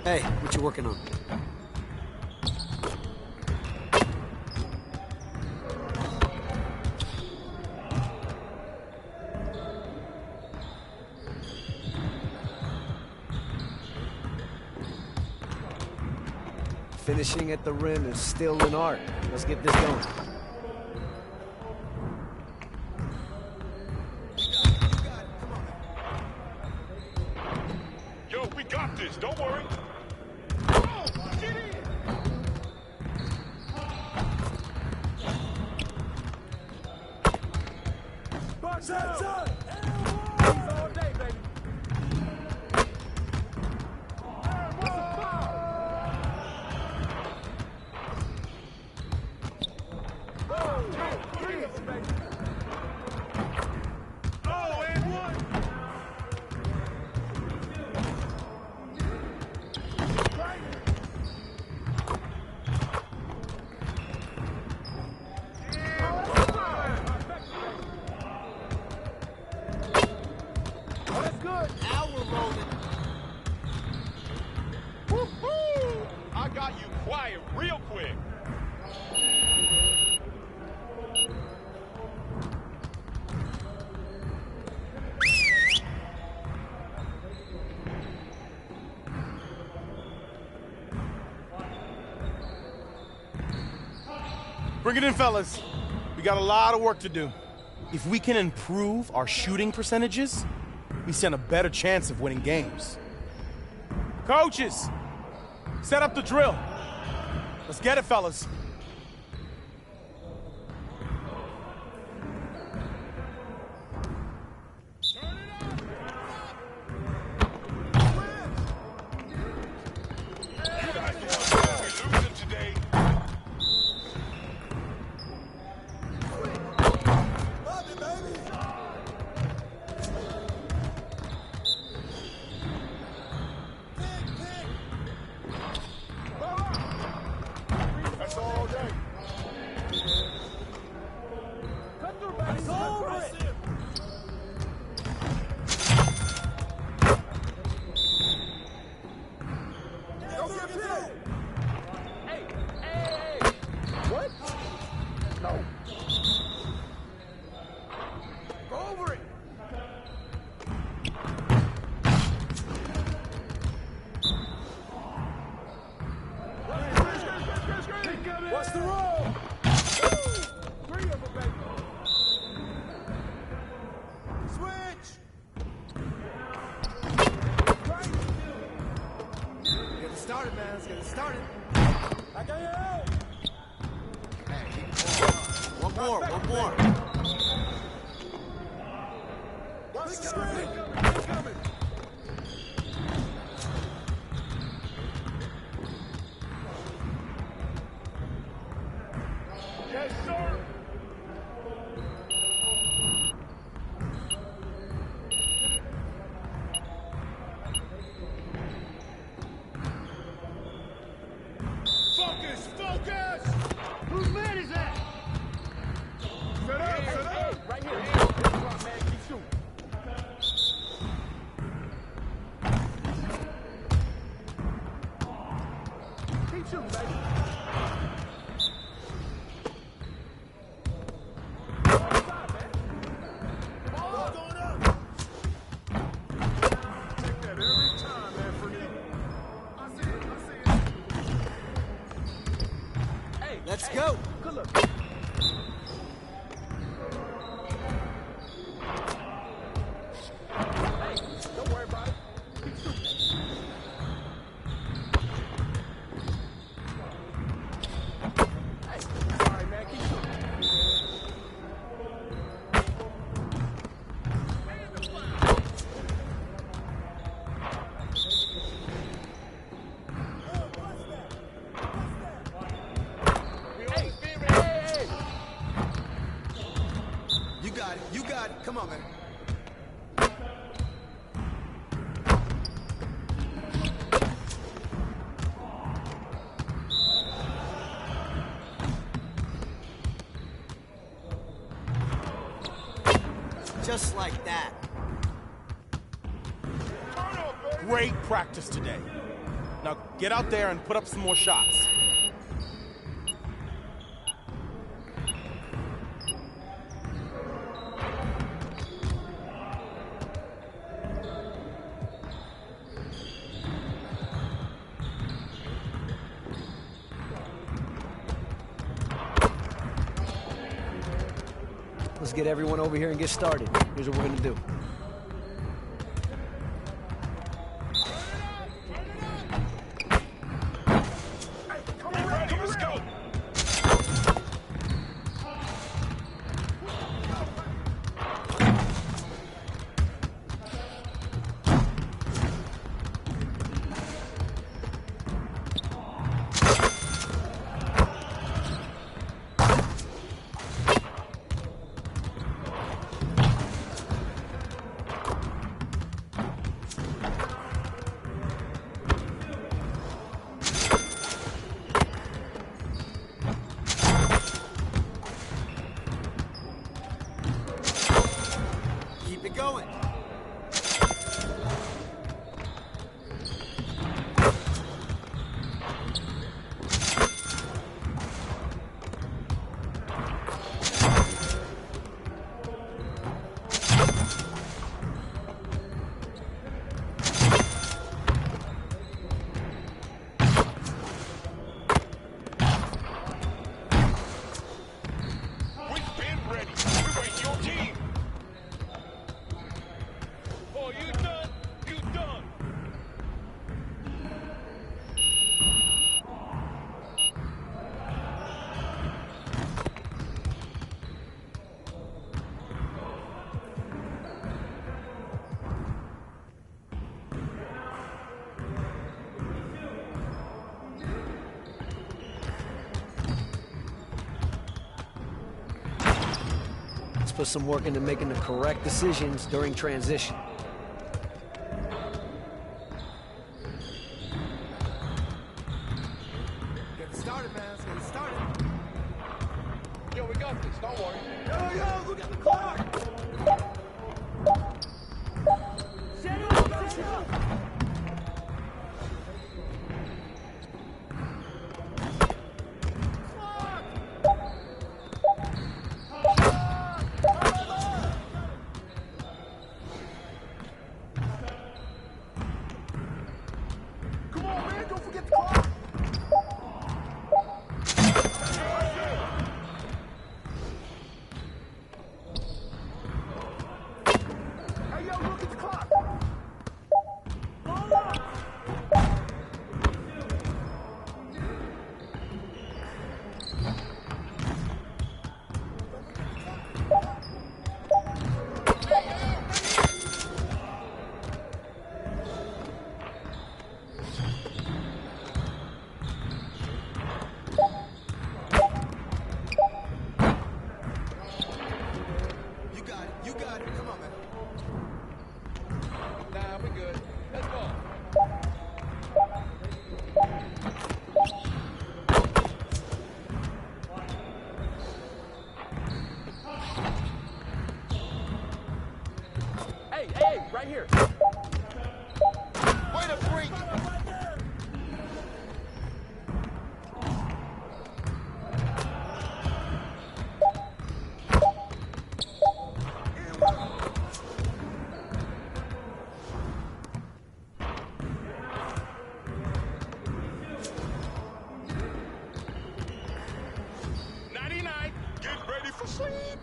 Hey, what you working on? Finishing at the rim is still an art. Let's get this going. Yo, we got this. Don't worry. Get in. Box out. All day, baby. Quiet real quick. Bring it in, fellas. We got a lot of work to do. If we can improve our shooting percentages, we stand a better chance of winning games. Coaches, set up the drill. Let's get it, fellas. What's the roll? Three of them, baby. Switch. Get it started, man. Let's get it started. I got you out. One more. Watch the screen. Coming. Yes, sir. Focus! Whose man is that? Set up! Right here. Come on, man. Keep shooting. Keep shooting, baby. Let's go. Good look. Hey, don't worry about it. Keep shooting. Hey, sorry, man. Keep shooting. You got it. Come on, man. Just like that. Great practice today. Now get out there and put up some more shots. Let's get everyone over here and get started. Here's what we're gonna do. Keep it going. Put some work into making the correct decisions during transition. Get started, man. Let's get started. Yo, we got this. Don't worry. Yo, look at the clock. Set up, set up. Come on, man. Don't forget the clock. Hey, yo, look at the clock. You got it. You got it. Come on, man. Nah, we good. Let's go. Hey, right here. Way to freak. Get ready for sleep.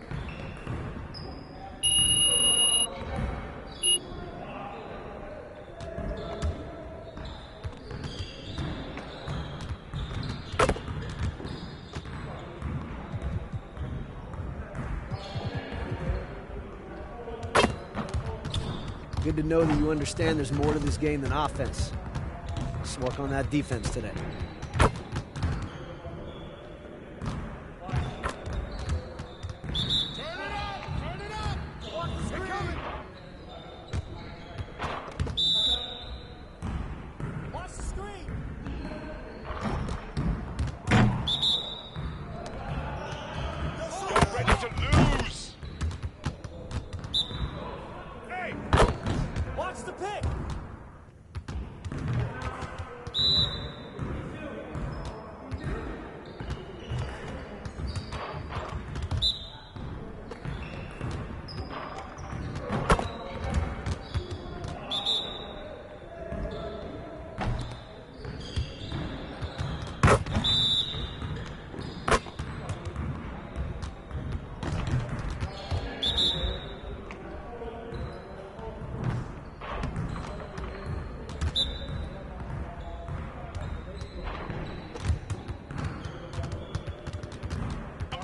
Good to know that you understand there's more to this game than offense. Let's work on that defense today.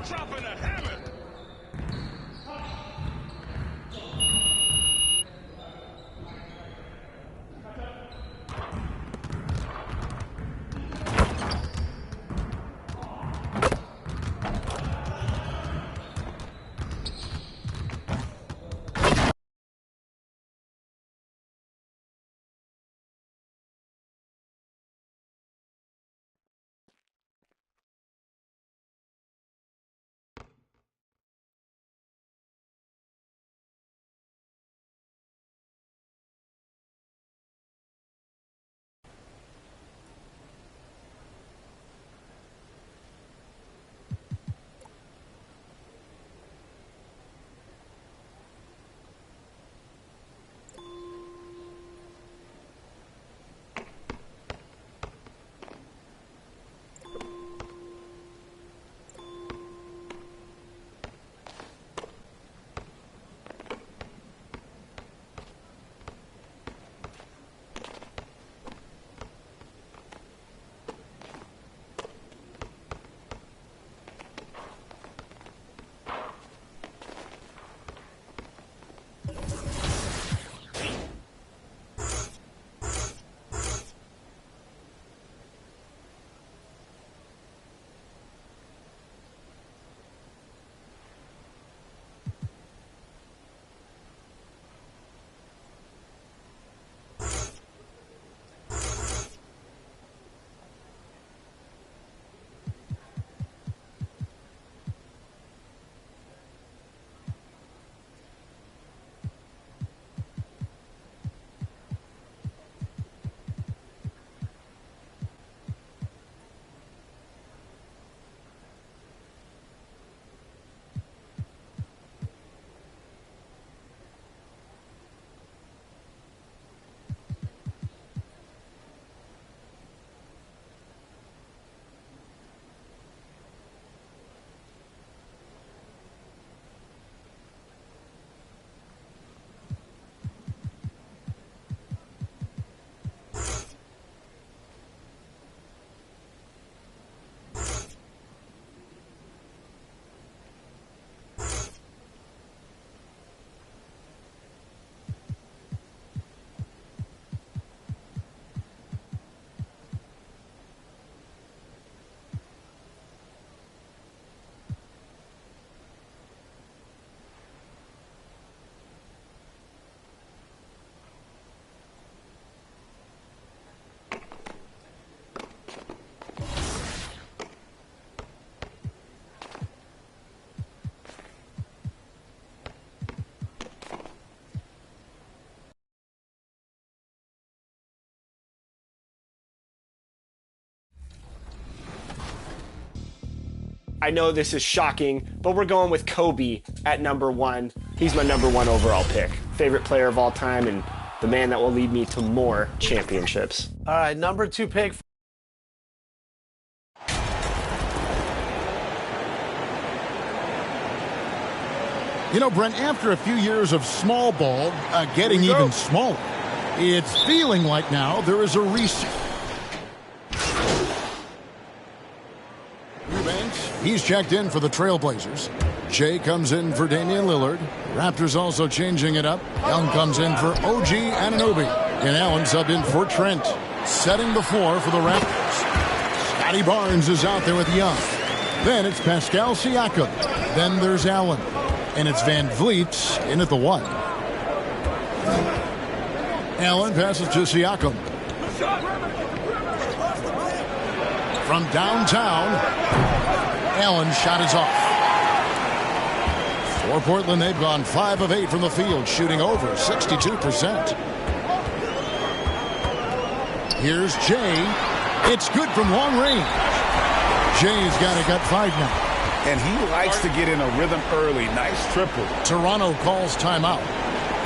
Dropping a hammer. I know this is shocking, but we're going with Kobe at #1. He's my #1 overall pick. Favorite player of all time and the man that will lead me to more championships. All right, #2 pick. You know, Brent, after a few years of small ball getting even smaller, it's feeling like now there is a reset. He's checked in for the Trailblazers. Jay comes in for Damian Lillard. Raptors also changing it up. Young comes in for OG Anunoby. And Allen sub in for Trent. Setting the floor for the Raptors. Scotty Barnes is out there with Young. Then it's Pascal Siakam. Then there's Allen. And it's Van Vliet in at the 1. Allen passes to Siakam. From downtown, Allen's shot is off. For Portland, they've gone 5 of 8 from the field, shooting over 62%. Here's Jay. It's good from long range. Jay's got a gut fight now. And he likes to get in a rhythm early. Nice triple. Toronto calls timeout.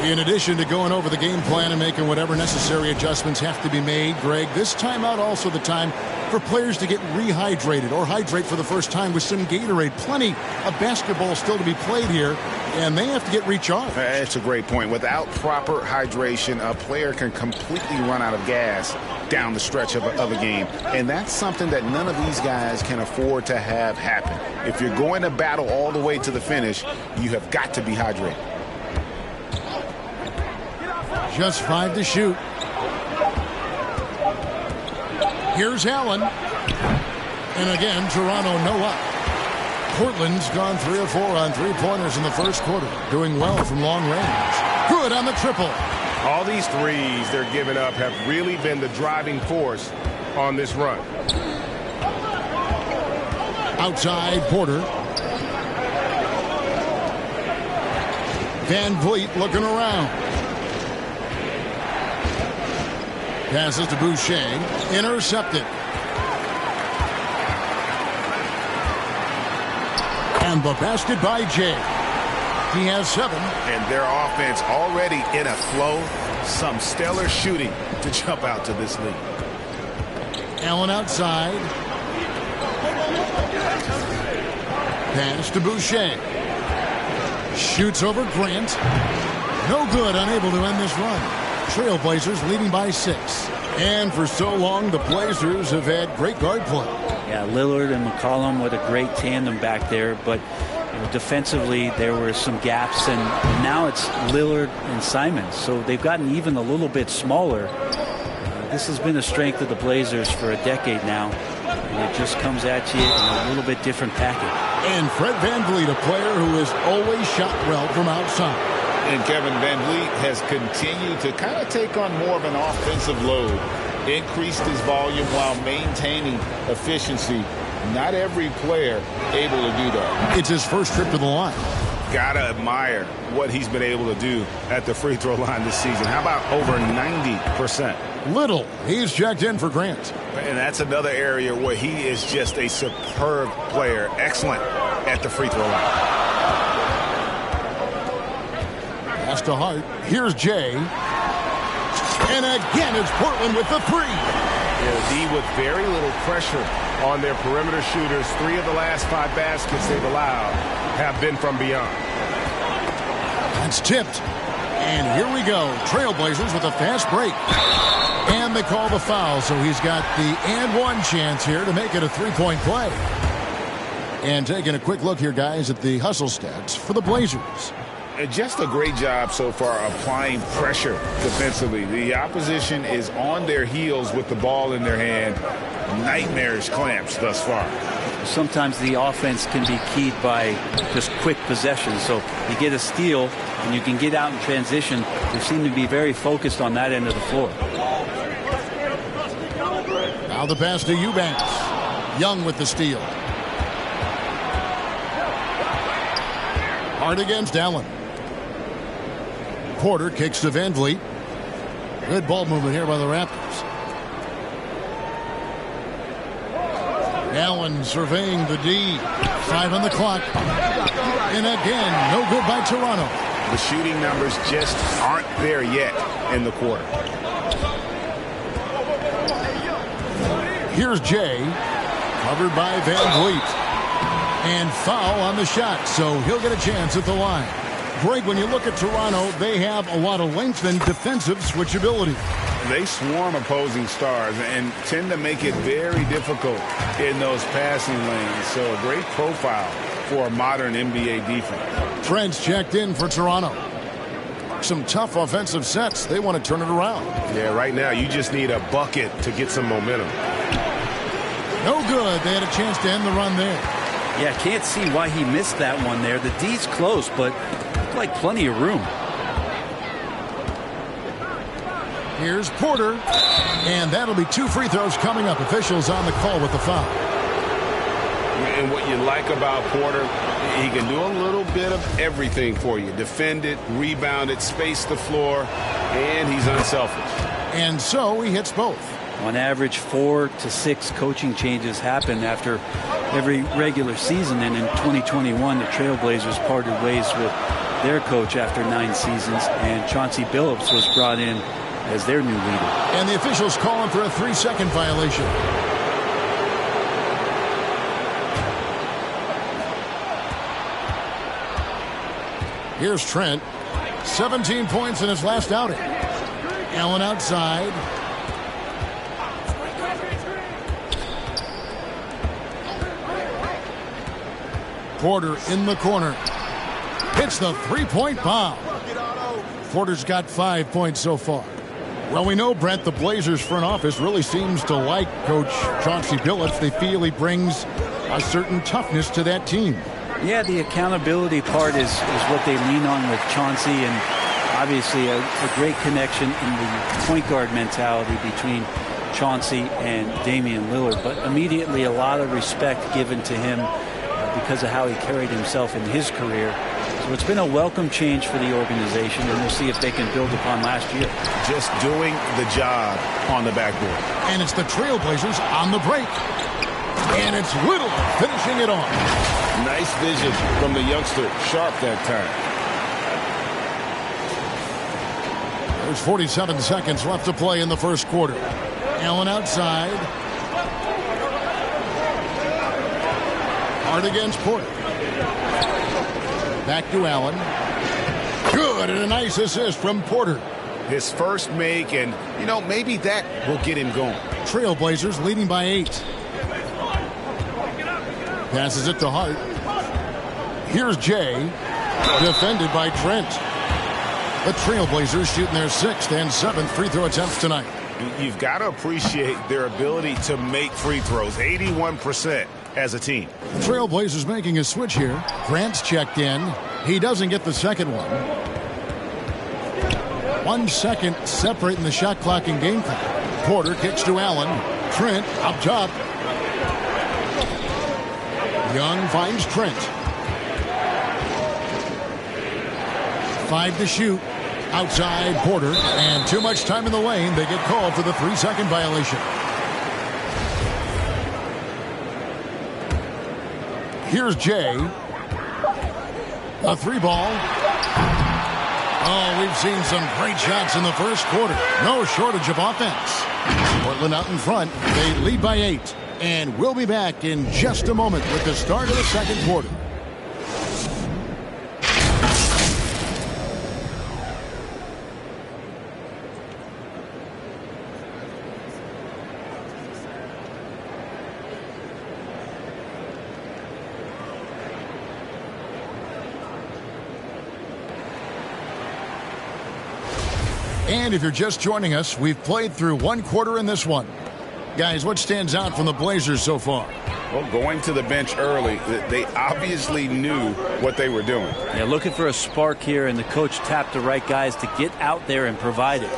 In addition to going over the game plan and making whatever necessary adjustments have to be made, Greg, this timeout also the time for players to get rehydrated or hydrate for the first time with some Gatorade. Plenty of basketball still to be played here, and they have to get recharged. That's a great point. Without proper hydration, a player can completely run out of gas down the stretch of a game. And that's something that none of these guys can afford to have happen. If you're going to battle all the way to the finish, you have got to be hydrated. Just 5 to shoot. Here's Allen. And again, Toronto no up. Portland's gone 3 of 4 on three-pointers in the first quarter. Doing well from long range. Good on the triple. All these threes they're giving up have really been the driving force on this run. Outside, Porter. Van Vliet looking around. Passes to Boucher. Intercepted. And the basket by Jay. He has 7. And their offense already in a flow. Some stellar shooting to jump out to this lead. Allen outside. Pass to Boucher. Shoots over Grant. No good, unable to end this run. Trailblazers leading by 6. And for so long, the Blazers have had great guard play. Yeah, Lillard and McCollum with a great tandem back there, but defensively there were some gaps, and now it's Lillard and Simons, so they've gotten even a little bit smaller. This has been a strength of the Blazers for a decade now, and it just comes at you in a little bit different package. And Fred VanVleet, a player who has always shot well from outside. And Kevin VanVleet has continued to kind of take on more of an offensive load. Increased his volume while maintaining efficiency. Not every player able to do that. It's his first trip to the line. Gotta admire what he's been able to do at the free throw line this season. How about over 90%? Little. He's checked in for Grant. And that's another area where he is just a superb player. Excellent at the free throw line. Pass to Hart. Here's Jay. And again, it's Portland with the 3. D with very little pressure on their perimeter shooters. 3 of the last 5 baskets they've allowed have been from beyond. That's tipped. And here we go. Trailblazers with a fast break. And they call the foul, so he's got the and one chance here to make it a 3-point play. And taking a quick look here, guys, at the hustle stats for the Blazers. Just a great job so far applying pressure defensively. The opposition is on their heels with the ball in their hand. Nightmarish clamps thus far. Sometimes the offense can be keyed by just quick possession. So you get a steal and you can get out in transition. They seem to be very focused on that end of the floor. Now the pass to Eubanks. Young with the steal. Hard against Allen. Porter kicks to VanVleet. Good ball movement here by the Raptors. Allen surveying the D. 5 on the clock. And again, no good by Toronto. The shooting numbers just aren't there yet in the quarter. Here's Jay. Covered by VanVleet. And foul on the shot, so he'll get a chance at the line. Greg, when you look at Toronto, they have a lot of length and defensive switchability. They swarm opposing stars and tend to make it very difficult in those passing lanes. So a great profile for a modern NBA defense. Trent's checked in for Toronto. Some tough offensive sets. They want to turn it around. Yeah, right now you just need a bucket to get some momentum. No good. They had a chance to end the run there. Yeah, can't see why he missed that one there. The D's close, but like plenty of room. Here's Porter. And that'll be 2 free throws coming up. Officials on the call with the foul. And what you like about Porter, he can do a little bit of everything for you. Defend it, rebound it, space the floor, and he's unselfish. And so he hits both. On average, 4 to 6 coaching changes happen after every regular season. And in 2021, the Trailblazers parted ways with their coach after 9 seasons. And Chauncey Billups was brought in as their new leader. And the officials calling for a 3-second violation. Here's Trent. 17 points in his last outing. Allen outside. Porter in the corner. Hits the three-point bomb. Porter's got 5 points so far. Well, we know, Brent, the Blazers front office really seems to like Coach Chauncey Billups. They feel he brings a certain toughness to that team. Yeah, the accountability part is what they lean on with Chauncey, and obviously a great connection in the point guard mentality between Chauncey and Damian Lillard. But immediately a lot of respect given to him because of how he carried himself in his career. So it's been a welcome change for the organization, and we'll see if they can build upon last year. Just doing the job on the backboard. And it's the Trailblazers on the break. And it's Little finishing it off. Nice vision from the youngster. Sharp that time. There's 47 seconds left to play in the first quarter. Allen outside. Hard against Porter. Back to Allen. Good, and a nice assist from Porter. His first make, and, maybe that will get him going. Trailblazers leading by 8. Passes it to Hart. Here's Jay. Defended by Trent. The Trailblazers shooting their 6th and 7th free throw attempts tonight. You've got to appreciate their ability to make free throws. 81% as a team. Trailblazers making a switch here. Grant's checked in. He doesn't get the second one. 1 second separating the shot clock and game clock. Porter kicks to Allen. Trent up top. Young finds Trent. 5 to shoot. Outside Porter, and too much time in the lane. They get called for the 3-second violation. Here's Jay. A 3-ball. Oh, we've seen some great shots in the first quarter. No shortage of offense. Portland out in front. They lead by 8. And we'll be back in just a moment with the start of the second quarter. And if you're just joining us, we've played through 1 quarter in this one. Guys, what stands out from the Blazers so far? Well, going to the bench early, they obviously knew what they were doing. Yeah, looking for a spark here, and the coach tapped the right guys to get out there and provide it.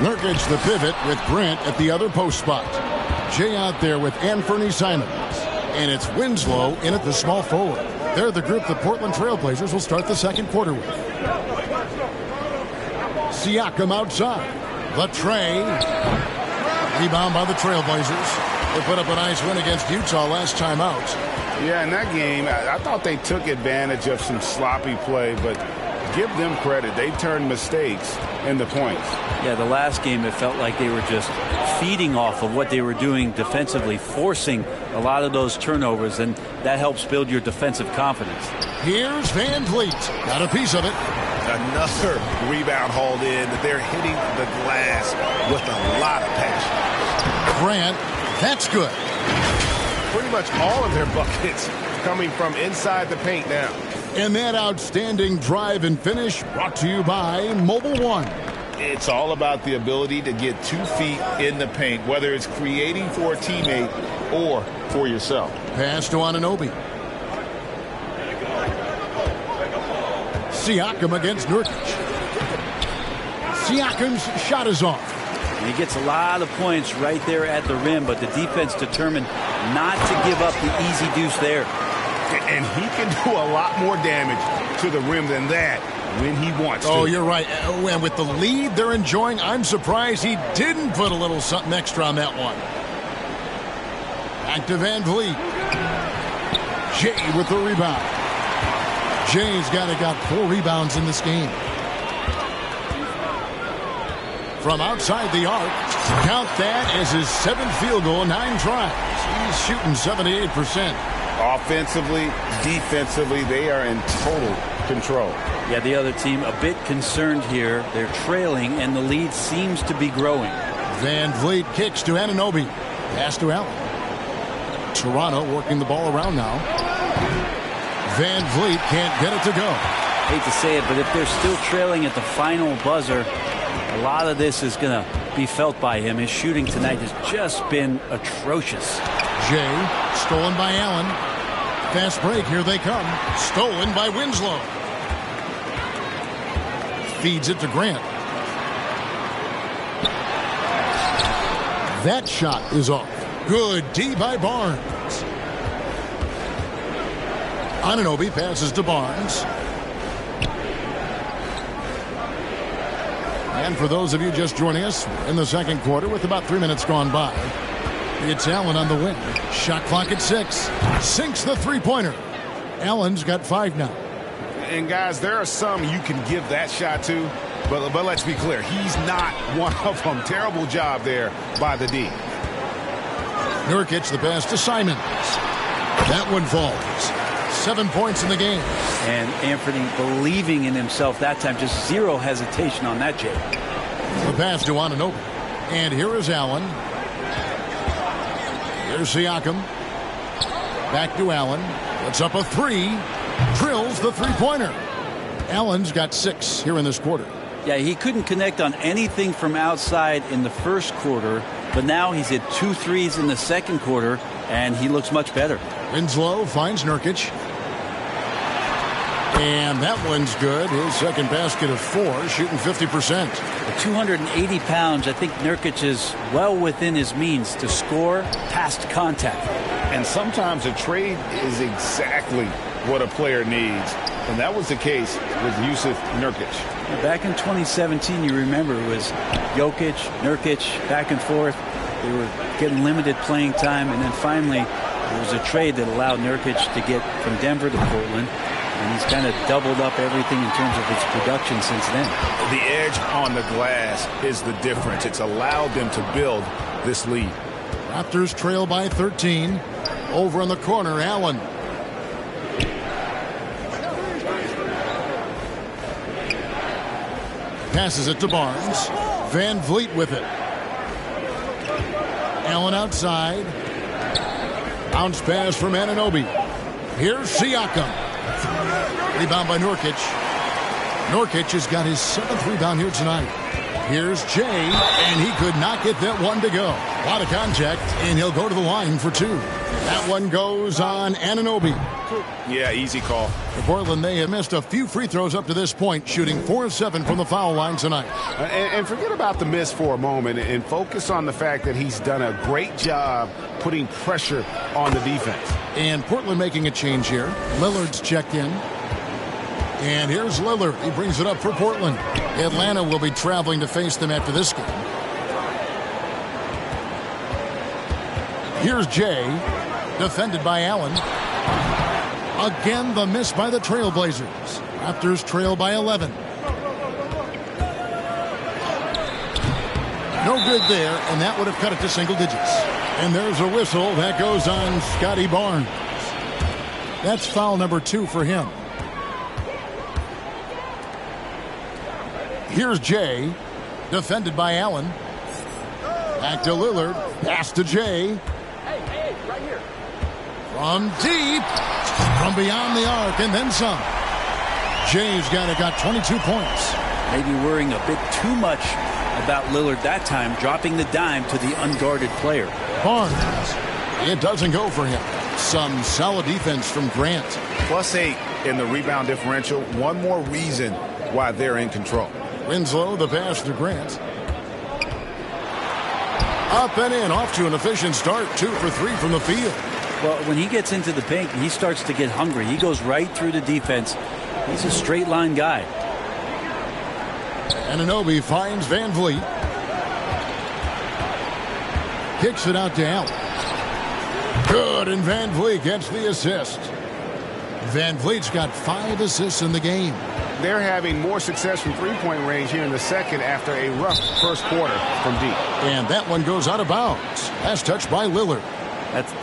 Nurkic the pivot with Grant at the other post spot. Jay out there with Anthony Simons. And it's Winslow in at the small forward. They're the group the Portland Trailblazers will start the second quarter with. Siakam outside. The tray. Rebound by the Trailblazers. They put up a nice win against Utah last time out. Yeah, in that game, I thought they took advantage of some sloppy play, but give them credit. They turned mistakes into points. Yeah, the last game, it felt like they were just feeding off of what they were doing defensively, forcing a lot of those turnovers, and that helps build your defensive confidence. Here's Van Vliet. Got a piece of it. Another rebound hauled in. They're hitting the glass with a lot of passion. Grant, that's good. Pretty much all of their buckets coming from inside the paint now. And that outstanding drive and finish brought to you by Mobile One. It's all about the ability to get 2 feet in the paint, whether it's creating for a teammate or for yourself. Pass to Anunoby. Siakam against Nurkic. Siakam's shot is off. And he gets a lot of points right there at the rim, but the defense determined not to give up the easy deuce there. And he can do a lot more damage to the rim than that when he wants to. Oh, you're right. And with the lead they're enjoying, I'm surprised he didn't put a little something extra on that one. Back to Van Vliet. Jay with the rebound. Jay's got 4 rebounds in this game. From outside the arc, count that as his 7th field goal in 9 tries. He's shooting 78%. Offensively, defensively, they are in total control. Yeah, the other team a bit concerned here. They're trailing, and the lead seems to be growing. Van Vliet kicks to Anunoby. Pass to Allen. Toronto working the ball around now. Van Vliet can't get it to go. Hate to say it, but if they're still trailing at the final buzzer, a lot of this is going to be felt by him. His shooting tonight has just been atrocious. Jay, stolen by Allen. Fast break, here they come. Stolen by Winslow. Feeds it to Grant. That shot is off. Good D by Barnes. Anunoby passes to Barnes. And for those of you just joining us in the second quarter with about 3 minutes gone by, it's Allen on the wing. Shot clock at 6. Sinks the three-pointer. Allen's got 5 now. And guys, there are some you can give that shot to, but let's be clear, he's not one of them. Terrible job there by the D. Nurkic the pass to Simons. That one falls. 7 points in the game. And Anthony believing in himself that time, just zero hesitation on that, Jay. The pass to Anunoby. And here is Allen. Here's Siakam. Back to Allen. Puts up a 3. Drills the three-pointer. Allen's got 6 here in this quarter. Yeah, he couldn't connect on anything from outside in the first quarter, but now he's hit 2 threes in the second quarter, and he looks much better. Winslow finds Nurkic. And that one's good. His second basket of 4, shooting 50%. At 280 pounds, I think Nurkic is well within his means to score past contact. And sometimes a trade is exactly what a player needs. And that was the case with Jusuf Nurkic. Back in 2017, you remember, it was Jokic, Nurkic, back and forth. They were getting limited playing time. And then finally, there was a trade that allowed Nurkic to get from Denver to Portland. And he's kind of doubled up everything in terms of his production since then. The edge on the glass is the difference. It's allowed them to build this lead. Raptors trail by 13. Over in the corner, Allen. Passes it to Barnes. Van Vliet with it. Allen outside. Bounce pass from Anunoby. Here's Siakam. Rebound by Nurkic. Nurkic has got his 7th rebound here tonight. Here's Jay, and he could not get that one to go. A lot of contact, and he'll go to the line for 2. That one goes on Anunoby. Yeah, easy call. For Portland, they have missed a few free throws up to this point, shooting 4-7 from the foul line tonight. And forget about the miss for a moment and focus on the fact that he's done a great job putting pressure on the defense. And Portland making a change here. Lillard's checked in. And here's Lillard. He brings it up for Portland. Atlanta will be traveling to face them after this game. Here's Jay. Defended by Allen. Again, the miss by the Trailblazers. Raptors trail by 11. No good there, and that would have cut it to single digits. And there's a whistle. That goes on Scotty Barnes. That's foul number 2 for him. Here's Jay, defended by Allen. Back to Lillard, pass to Jay. Hey, right here. From deep, from beyond the arc, and then some. Jay's got 22 points. Maybe worrying a bit too much about Lillard that time, dropping the dime to the unguarded player. Barnes, it doesn't go for him. Some solid defense from Grant. +8 in the rebound differential. One more reason why they're in control. Winslow, the pass to Grant. Up and in, off to an efficient start. 2 for 3 from the field. Well, when he gets into the paint, he starts to get hungry. He goes right through the defense. He's a straight line guy. Anunoby finds Van Vliet. Kicks it out to Allen. Good, and Van Vliet gets the assist. Van Vliet's got 5 assists in the game. They're having more success from three-point range here in the second after a rough first quarter from deep. And that one goes out of bounds. That's touched by Lillard.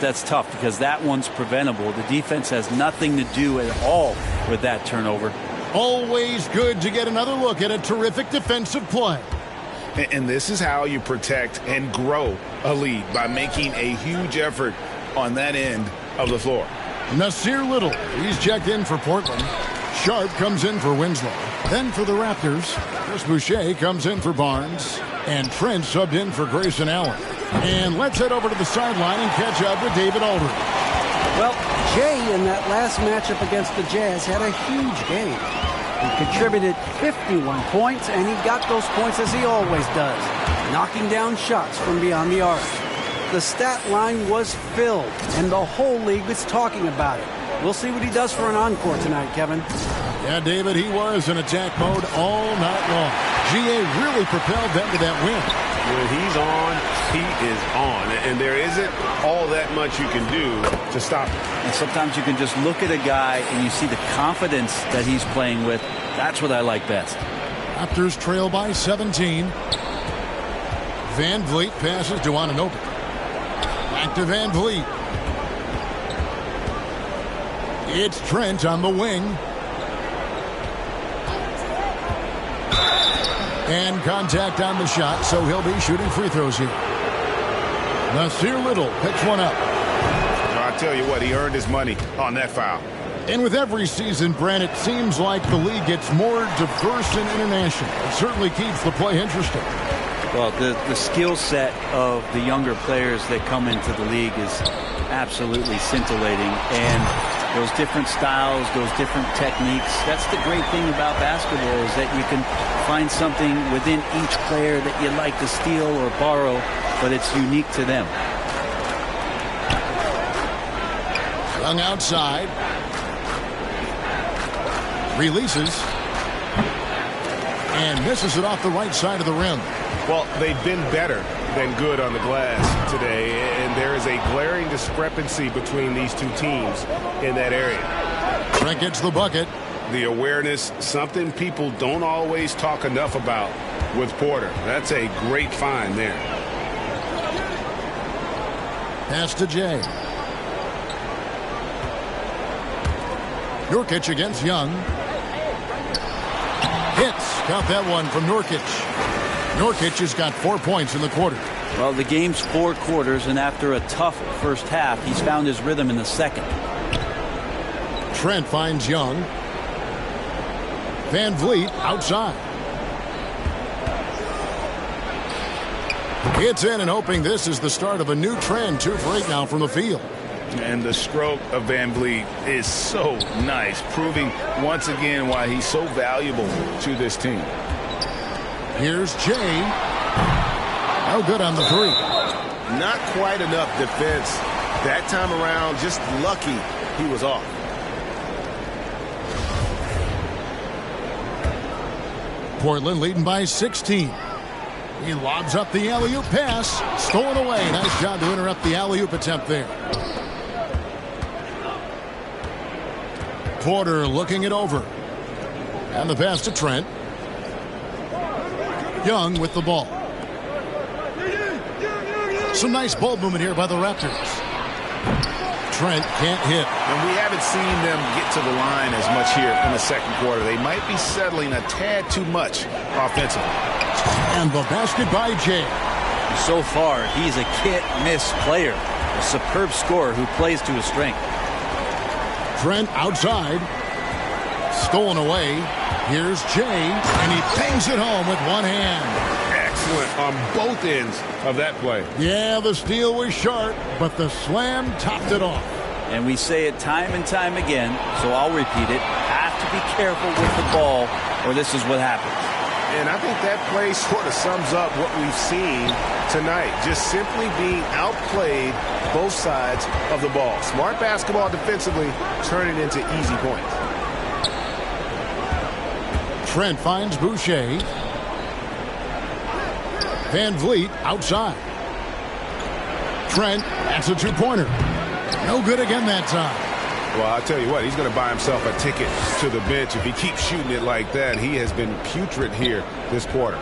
That's tough because that one's preventable. The defense has nothing to do at all with that turnover. Always good to get another look at a terrific defensive play. And this is how you protect and grow a lead, by making a huge effort on that end of the floor. Nasir Little, he's checked in for Portland. Sharp comes in for Winslow. Then for the Raptors, Chris Boucher comes in for Barnes. And Trent subbed in for Grayson Allen. And let's head over to the sideline and catch up with David Aldridge. Well, Jay in that last matchup against the Jazz had a huge game. He contributed 51 points, and he got those points as he always does, knocking down shots from beyond the arc. The stat line was filled, and the whole league is talking about it. We'll see what he does for an encore tonight, Kevin. Yeah, David, he was in attack mode all night long. GA really propelled them to that win. When he's on, he is on. And there isn't all that much you can do to stop him. And sometimes you can just look at a guy and you see the confidence that he's playing with. That's what I like best. Raptors trail by 17. Van Vliet passes to Anunoby. Back to Van Vliet. It's Trent on the wing. And contact on the shot, so he'll be shooting free throws here. Nasir Little picks one up. I'll tell you what, he earned his money on that foul. And with every season, Brent, it seems like the league gets more diverse and international. It certainly keeps the play interesting. Well, the skill set of the younger players that come into the league is absolutely scintillating. And those different styles, those different techniques, that's the great thing about basketball is that you can find something within each player that you like to steal or borrow, but it's unique to them. Young outside. Releases. And misses it off the right side of the rim. Well, they've been better than good on the glass today, and there is a glaring discrepancy between these two teams in that area. Trent gets the bucket. The awareness, something people don't always talk enough about with Porter. That's a great find there. Pass to Jay. Nurkic against Young. Hits. Got that one from Nurkic. Nurkic has got 4 points in the quarter. Well, the game's 4 quarters, and after a tough first half, he's found his rhythm in the second. Trent finds Young. Van Vliet outside. It's in and hoping this is the start of a new trend. 2 for 8 now from the field. And the stroke of Van Vliet is so nice, proving once again why he's so valuable to this team. Here's Jay. No good on the 3. Not quite enough defense that time around. Just lucky he was off. Portland leading by 16. He lobs up the alley-oop pass. Stolen away. Nice job to interrupt the alley-oop attempt there. Porter looking it over. And the pass to Trent. Young with the ball. Some nice ball movement here by the Raptors. Trent can't hit. And we haven't seen them get to the line as much here in the second quarter. They might be settling a tad too much offensively. And the basket by Jay. So far, he's a can't-miss player. A superb scorer who plays to his strength. Trent outside. Stolen away. Here's Jay, and he bangs it home with one hand. Excellent on both ends of that play. Yeah, the steal was sharp, but the slam topped it off. And we say it time and time again, so I'll repeat it. Have to be careful with the ball, or this is what happens. And I think that play sort of sums up what we've seen tonight. Just simply being outplayed both sides of the ball. Smart basketball defensively, turning into easy points. Trent finds Boucher. Van Vliet outside. Trent, that's a 2-pointer. No good again that time. Well, I'll tell you what, he's going to buy himself a ticket to the bench if he keeps shooting it like that. He has been putrid here this quarter.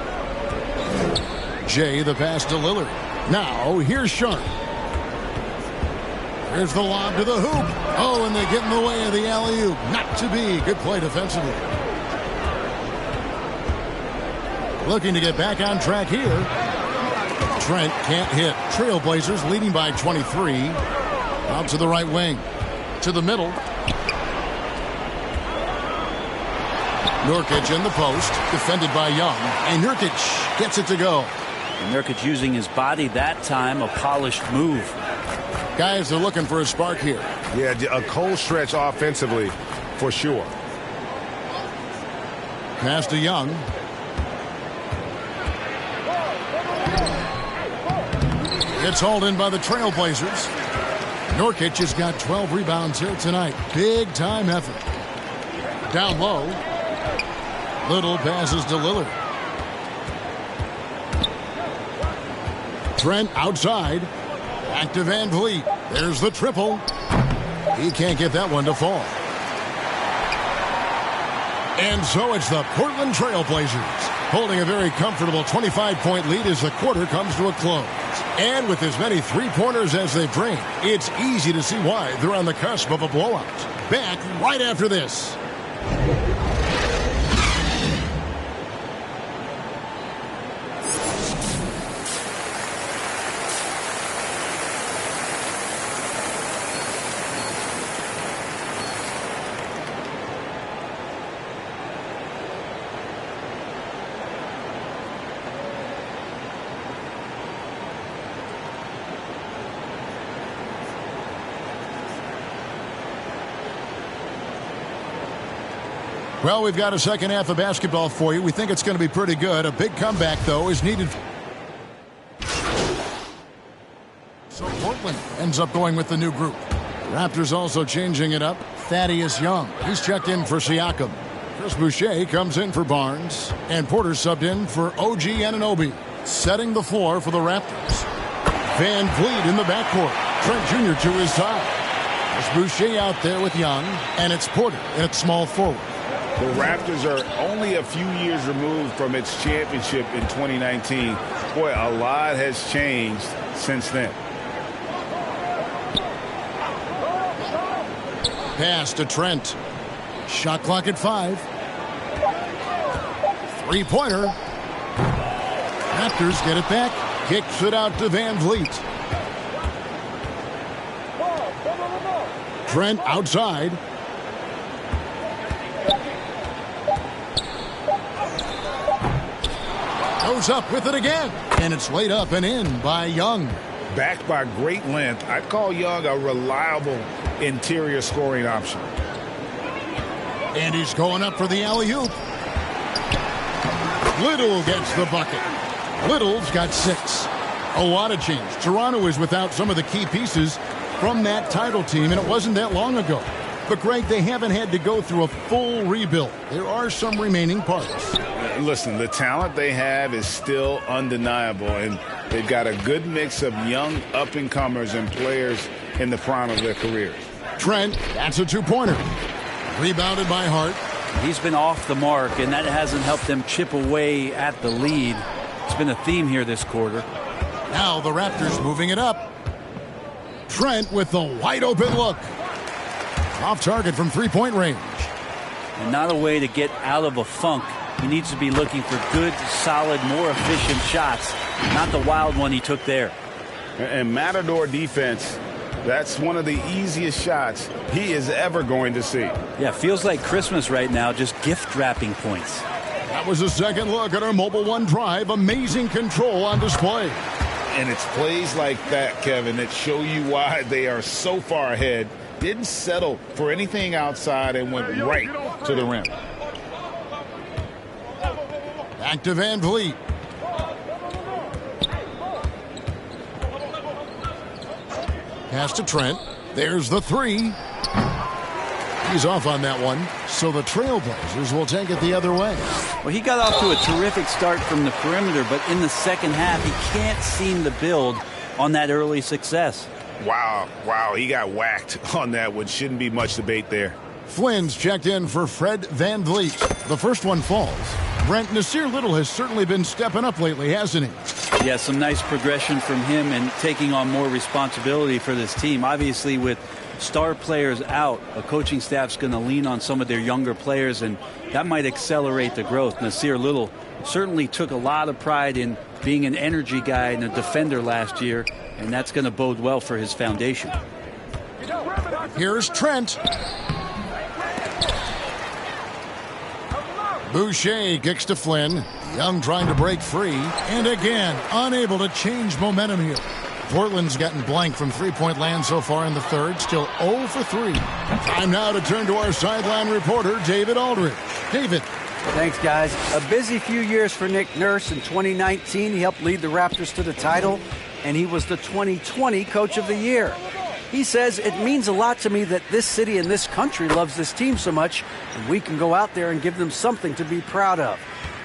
Jay, the pass to Lillard. Now, here's Sharp. Here's the lob to the hoop. Oh, and they get in the way of the alley-oop. Not to be. Good play defensively. Looking to get back on track here. Trent can't hit. Trailblazers leading by 23. Out to the right wing. to the middle. Nurkic in the post, defended by Young. And Nurkic gets it to go. And Nurkic using his body that time, a polished move. Guys are looking for a spark here. Yeah, a cold stretch offensively, for sure. Pass to Young. It's hauled in by the Trailblazers. Nurkic has got 12 rebounds here tonight. Big time effort. Down low. Little passes to Lillard. Trent outside. Back to Van Vliet. There's the triple. He can't get that one to fall. And so it's the Portland Trailblazers holding a very comfortable 25-point lead as the quarter comes to a close. And with as many three-pointers as they've drained, it's easy to see why they're on the cusp of a blowout. Back right after this. Well, we've got a second half of basketball for you. We think it's going to be pretty good. A big comeback, though, is needed. So Portland ends up going with the new group. Raptors also changing it up. Thaddeus Young. He's checked in for Siakam. Chris Boucher comes in for Barnes. And Porter subbed in for OG Anunoby. Setting the floor for the Raptors. Van Vliet in the backcourt. Trent Jr. to his side. There's Boucher out there with Young. And it's Porter at small forward. The Raptors are only a few years removed from its championship in 2019. Boy, a lot has changed since then. Pass to Trent. Shot clock at 5. Three-pointer. Raptors get it back. Kicks it out to Van Vliet. Trent outside. Goes up with it again. And it's laid up and in by Young. Backed by great length, I'd call Young a reliable interior scoring option. And he's going up for the alley-oop. Little gets the bucket. Little's got 6. A lot of change. Toronto is without some of the key pieces from that title team, and it wasn't that long ago. But, Greg, they haven't had to go through a full rebuild. There are some remaining parts. Listen, the talent they have is still undeniable, and they've got a good mix of young up-and-comers and players in the prime of their careers. Trent, that's a two-pointer. Rebounded by Hart. He's been off the mark, and that hasn't helped them chip away at the lead. It's been a theme here this quarter. Now the Raptors moving it up. Trent with the wide-open look. Off target from three-point range. And not a way to get out of a funk. He needs to be looking for good, solid, more efficient shots, not the wild one he took there. And Matador defense, that's one of the easiest shots he is ever going to see. Yeah, feels like Christmas right now, just gift wrapping points. That was a second look at our Mobile One drive. Amazing control on display. And it's plays like that, Kevin, that show you why they are so far ahead. Didn't settle for anything outside and went right to the rim. Back to Van Vliet. Pass to Trent. There's the three. He's off on that one. So the Trailblazers will take it the other way. Well, he got off to a terrific start from the perimeter, but in the second half, he can't seem to build on that early success. Wow, he got whacked on that one. Shouldn't be much debate there. Flynn's checked in for Fred Van Vliet. The first one falls. Brent, Nasir Little has certainly been stepping up lately, hasn't he? Yeah, some nice progression from him and taking on more responsibility for this team. Obviously, with star players out, a coaching staff's going to lean on some of their younger players, and that might accelerate the growth. Nasir Little certainly took a lot of pride in being an energy guy and a defender last year, and that's going to bode well for his foundation. Here's Trent. Boucher kicks to Flynn. Young trying to break free. And again, unable to change momentum here. Portland's gotten blank from three-point land so far in the third. Still 0 for 3. Time now to turn to our sideline reporter, David Aldridge. David. Thanks, guys. A busy few years for Nick Nurse. In 2019, he helped lead the Raptors to the title, and he was the 2020 Coach of the Year. He says, it means a lot to me that this city and this country loves this team so much, and we can go out there and give them something to be proud of.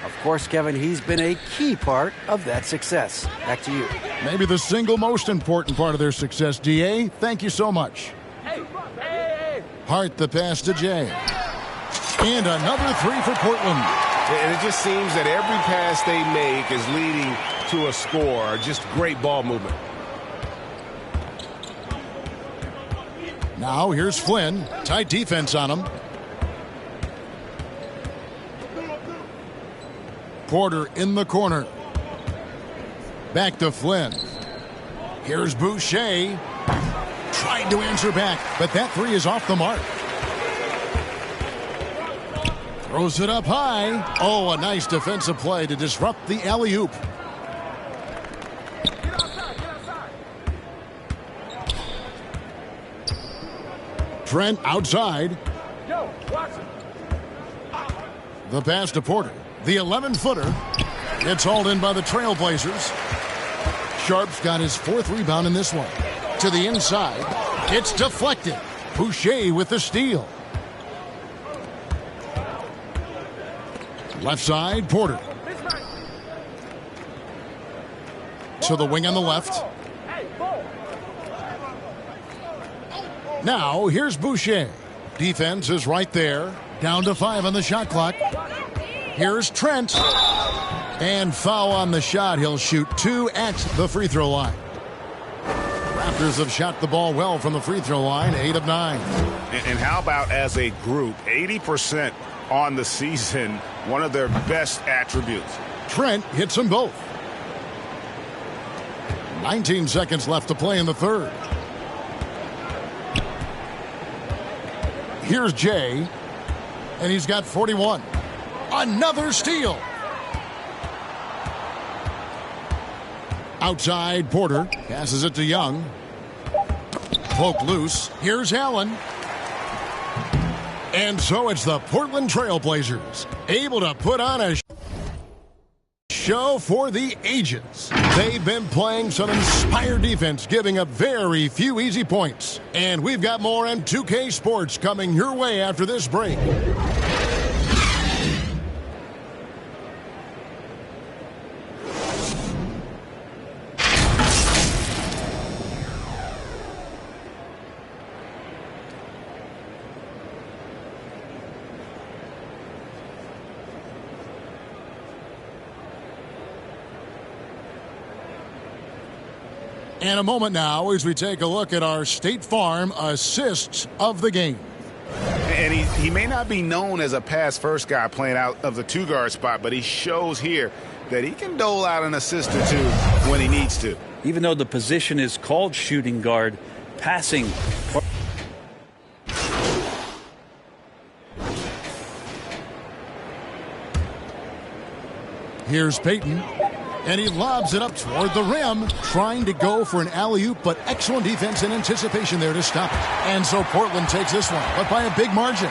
Of course, Kevin, he's been a key part of that success. Back to you. Maybe the single most important part of their success, D.A. Thank you so much. Hart the pass to Jay. And another 3 for Portland. And it just seems that every pass they make is leading to a score. Just great ball movement. Now here's Flynn. Tight defense on him. Porter in the corner. Back to Flynn. Here's Boucher. Tried to answer back, but that 3 is off the mark. Throws it up high. Oh, a nice defensive play to disrupt the alley-oop. Trent outside. The pass to Porter. The 11-footer. It's hauled in by the Trailblazers. Sharp's got his 4th rebound in this one. To the inside. It's deflected. Boucher with the steal. Left side, Porter. To the wing on the left. Now, here's Boucher. Defense is right there. Down to 5 on the shot clock. Here's Trent. And foul on the shot. He'll shoot 2 at the free throw line. Raptors have shot the ball well from the free throw line, 8 of 9. And how about as a group, 80% on the season, one of their best attributes. Trent hits them both. 19 seconds left to play in the third. Here's Jay, and he's got 41. Another steal. Outside, Porter passes it to Young. Poke loose. Here's Allen. And so it's the Portland Trailblazers, able to put on a show for the ages. They've been playing some inspired defense, giving up very few easy points. And we've got more on 2K Sports coming your way after this break. And a moment now as we take a look at our State Farm assists of the game. And he may not be known as a pass-first guy playing out of the 2-guard spot, but he shows here that he can dole out an assist or 2 when he needs to. Even though the position is called shooting guard, passing. Here's Peyton. And he lobs it up toward the rim, trying to go for an alley-oop, but excellent defense and anticipation there to stop it. And so Portland takes this one, but by a big margin.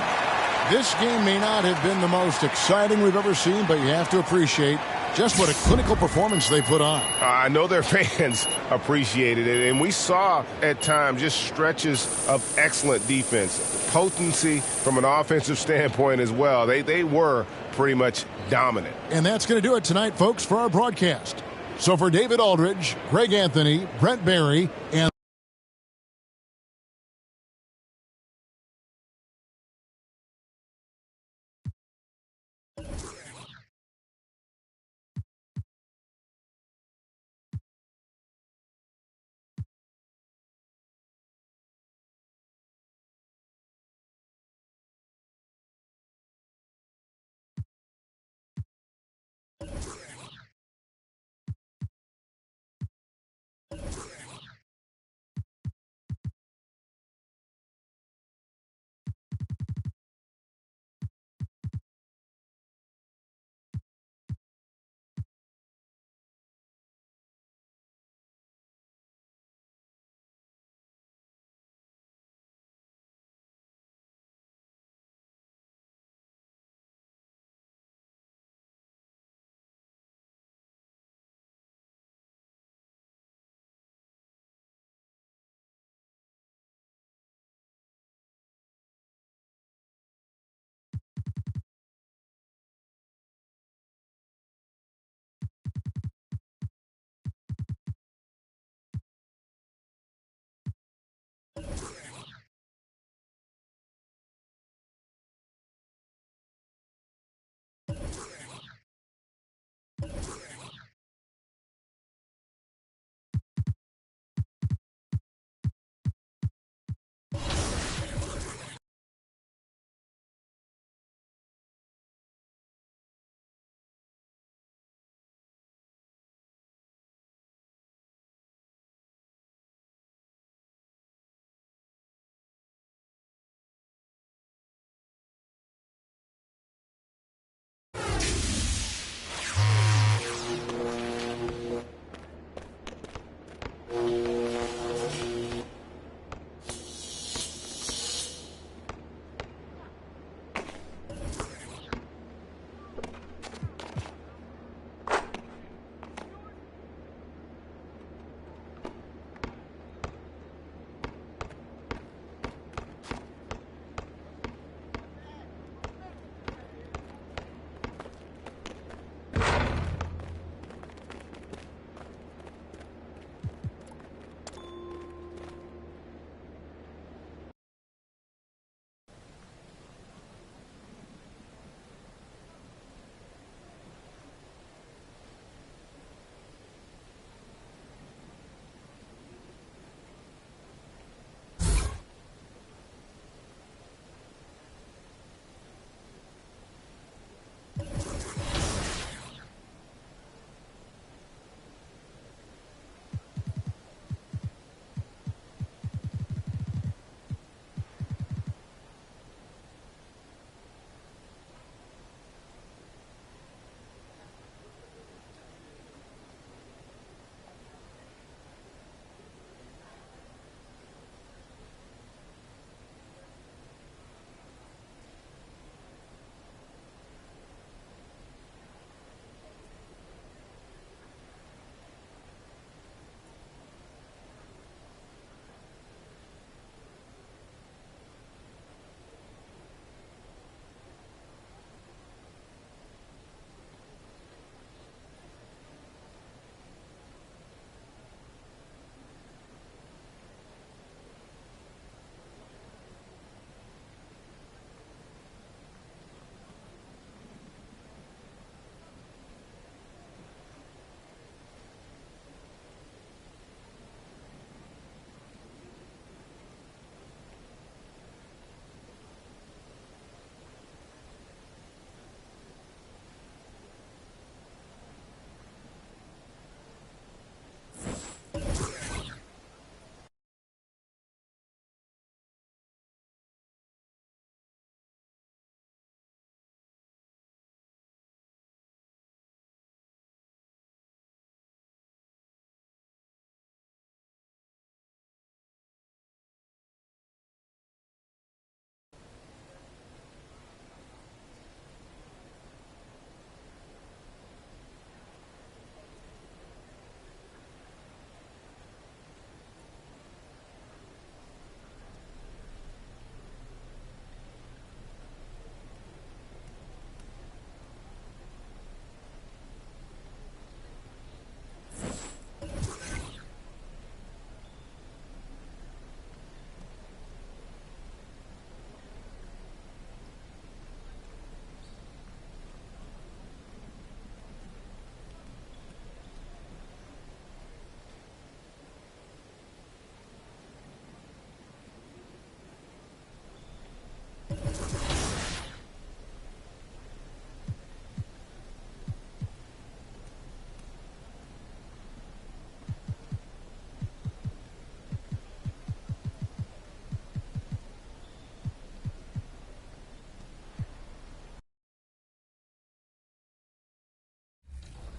This game may not have been the most exciting we've ever seen, but you have to appreciate just what a clinical performance they put on. I know their fans appreciated it, and we saw at times just stretches of excellent defense. Potency from an offensive standpoint as well. They were pretty much dominant. And that's going to do it tonight, folks, for our broadcast. So for David Aldridge, Greg Anthony, Brent Barry, and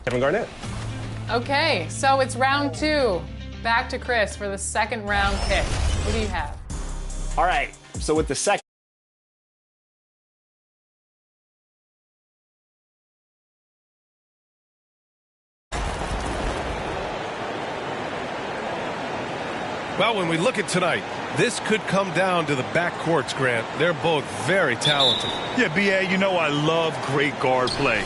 Kevin Garnett. Okay, so it's round 2. Back to Chris for the second round pick. What do you have? All right, so with the second. Well, when we look at tonight, this could come down to the backcourts, Grant. They're both very talented. Yeah, B.A., you know I love great guard play.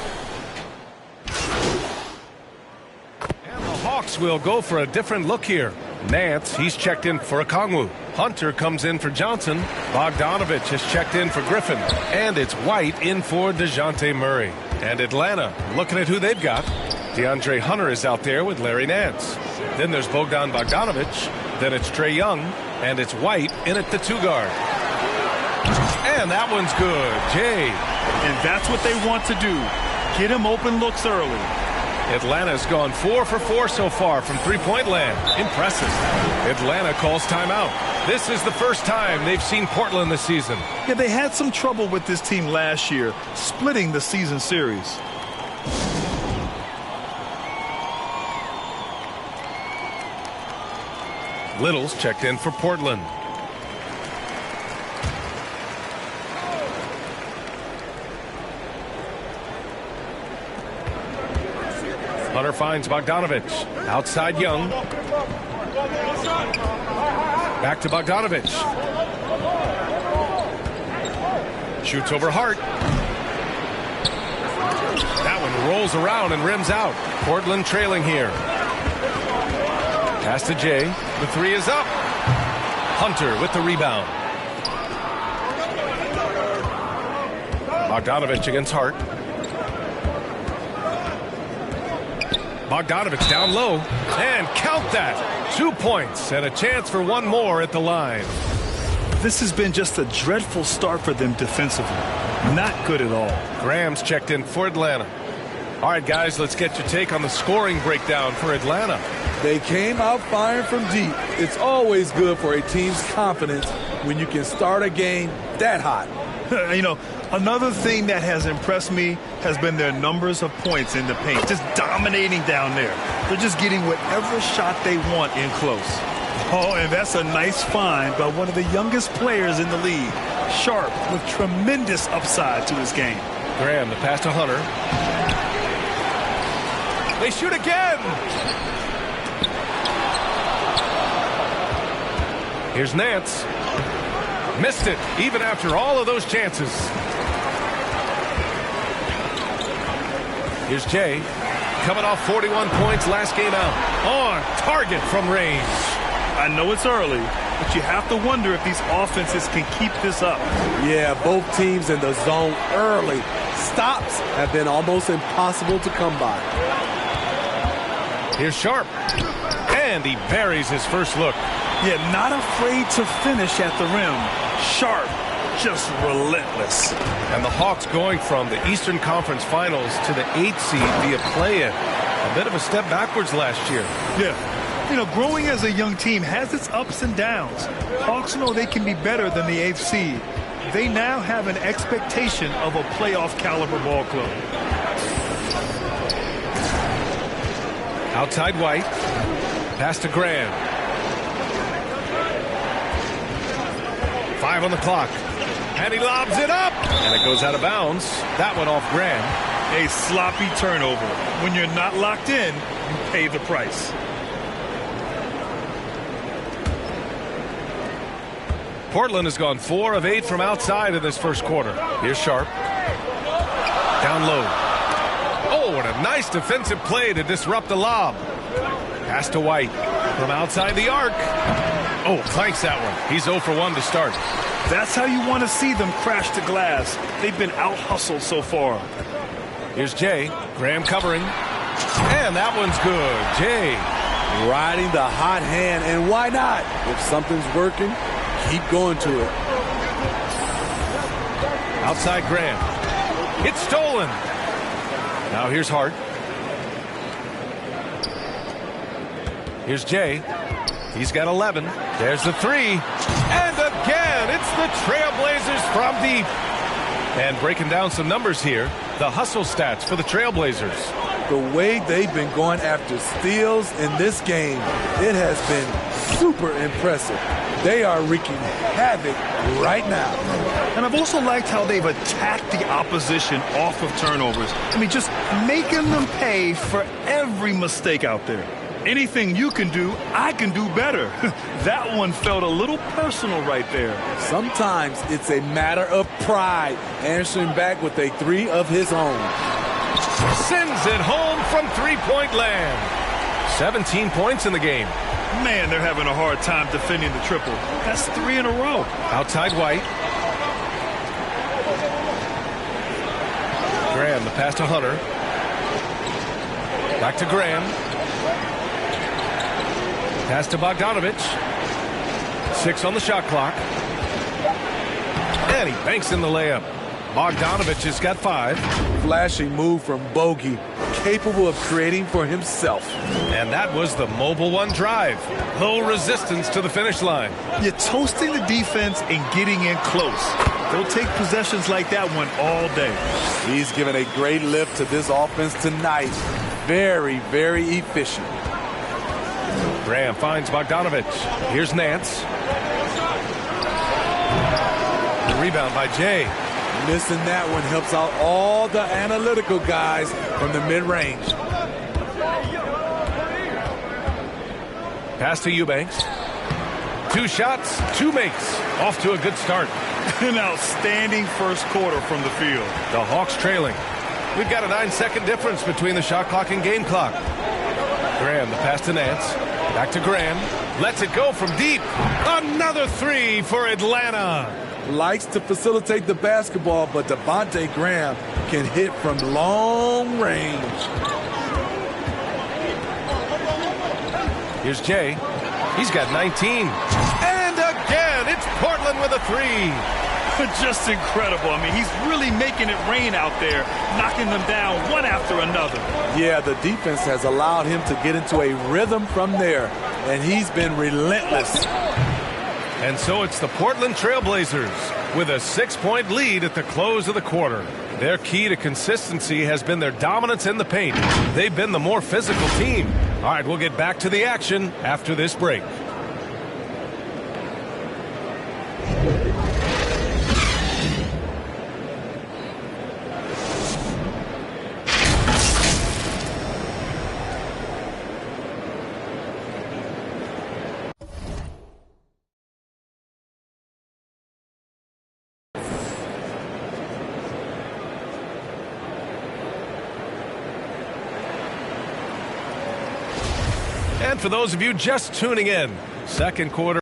And the Hawks will go for a different look here. Nance, he's checked in for Okongwu. Hunter comes in for Johnson. Bogdanovich has checked in for Griffin. And it's White in for DeJounte Murray. And Atlanta, looking at who they've got. DeAndre Hunter is out there with Larry Nance. Then there's Bogdan Bogdanovich. Then it's Trae Young, and it's White in at the 2 guard. And that one's good. Jay. And that's what they want to do. Get him open looks early. Atlanta's gone 4 for 4 so far from three-point land. Impressive. Atlanta calls timeout. This is the first time they've seen Portland this season. Yeah, they had some trouble with this team last year, splitting the season series. Little's checked in for Portland. Hunter finds Bogdanovich. Outside Young. Back to Bogdanovich. Shoots over Hart. That one rolls around and rims out. Portland trailing here. Pass to Jay. The 3 is up. Hunter with the rebound. Bogdanovich against Hart. Bogdanovich down low. And count that. 2 points and a chance for one more at the line. This has been just a dreadful start for them defensively. Not good at all. Graham's checked in for Atlanta. All right, guys, let's get your take on the scoring breakdown for Atlanta. They came out firing from deep. It's always good for a team's confidence when you can start a game that hot. You know, another thing that has impressed me has been their numbers of points in the paint. Just dominating down there. They're just getting whatever shot they want in close. Oh, and that's a nice find by one of the youngest players in the league. Sharp with tremendous upside to his game. Graham, the pass to Hunter. They shoot again. Here's Nance. Missed it, even after all of those chances. Here's Jay. Coming off 41 points last game out. On target from range. I know it's early, but you have to wonder if these offenses can keep this up. Yeah, both teams in the zone early. Stops have been almost impossible to come by. Here's Sharp. And he buries his first look. Yeah, not afraid to finish at the rim. Sharp, just relentless. And the Hawks going from the Eastern Conference Finals to the 8th seed via play-in. A bit of a step backwards last year. Yeah. You know, growing as a young team has its ups and downs. Hawks know they can be better than the 8th seed. They now have an expectation of a playoff caliber ball club. Outside White. Pass to Graham. 5 on the clock. And he lobs it up. And it goes out of bounds. That one off Graham. A sloppy turnover. When you're not locked in, you pay the price. Portland has gone 4 of 8 from outside in this first quarter. Here's Sharp. Down low. Oh, and a nice defensive play to disrupt the lob. Pass to White from outside the arc. Oh, clanks that one. He's 0 for 1 to start. That's how you want to see them crash the glass. They've been out-hustled so far. Here's Jay. Graham covering. And that one's good. Jay. Riding the hot hand, and why not? If something's working, keep going to it. Outside Graham. It's stolen. Now here's Hart. Here's Jay. He's got 11. There's the 3. And again, it's the Trailblazers from deep. And breaking down some numbers here, the hustle stats for the Trailblazers. The way they've been going after steals in this game, it has been super impressive. They are wreaking havoc right now. And I've also liked how they've attacked the opposition off of turnovers. I mean, just making them pay for every mistake out there. Anything you can do, I can do better. That one felt a little personal right there. Sometimes it's a matter of pride, answering back with a three of his own. Sends it home from three-point land. 17 points in the game. Man, they're having a hard time defending the triple. That's 3 in a row. Outside White. Graham, the pass to Hunter. Back to Graham. Pass to Bogdanovich. 6 on the shot clock. And he banks in the layup. Bogdanovich has got 5. Flashing move from Bogey, capable of creating for himself. And that was the mobile one drive. Low resistance to the finish line. You're toasting the defense and getting in close. They'll take possessions like that one all day. He's given a great lift to this offense tonight. Very, very efficient. Graham finds Bogdanovich. Here's Nance. The rebound by Jay. Missing that one helps out all the analytical guys from the mid-range. Pass to Eubanks. 2 shots, 2 makes. Off to a good start. An outstanding first quarter from the field. The Hawks trailing. We've got a 9-second difference between the shot clock and game clock. Graham, the pass to Nance. Back to Graham. Lets it go from deep. Another 3 for Atlanta. Likes to facilitate the basketball, but Devontae Graham can hit from long range. Here's Jay. He's got 19. And again, it's Portland with a 3. Just incredible. I mean, he's really making it rain out there, knocking them down one after another. Yeah, the defense has allowed him to get into a rhythm from there, and he's been relentless. And so it's the Portland Trailblazers with a 6-point lead at the close of the quarter. Their key to consistency has been their dominance in the paint. They've been the more physical team. All right, we'll get back to the action after this break. And for those of you just tuning in, second quarter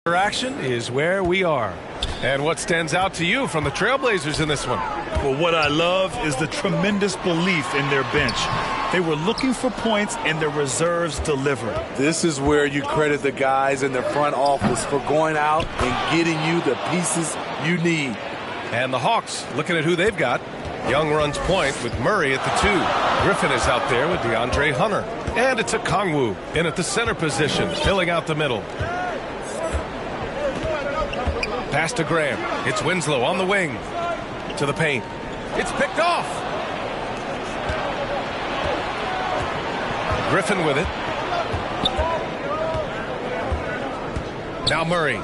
action is where we are. And what stands out to you from the Trailblazers in this one? Well, what I love is the tremendous belief in their bench. They were looking for points, and their reserves delivered. This is where you credit the guys in the front office for going out and getting you the pieces you need. And the Hawks, looking at who they've got. Young runs point with Murray at the 2. Griffin is out there with DeAndre Hunter. And it's a Kongwu in at the center position, filling out the middle. Pass to Graham. It's Winslow on the wing. To the paint. It's picked off. Griffin with it. Now Murray.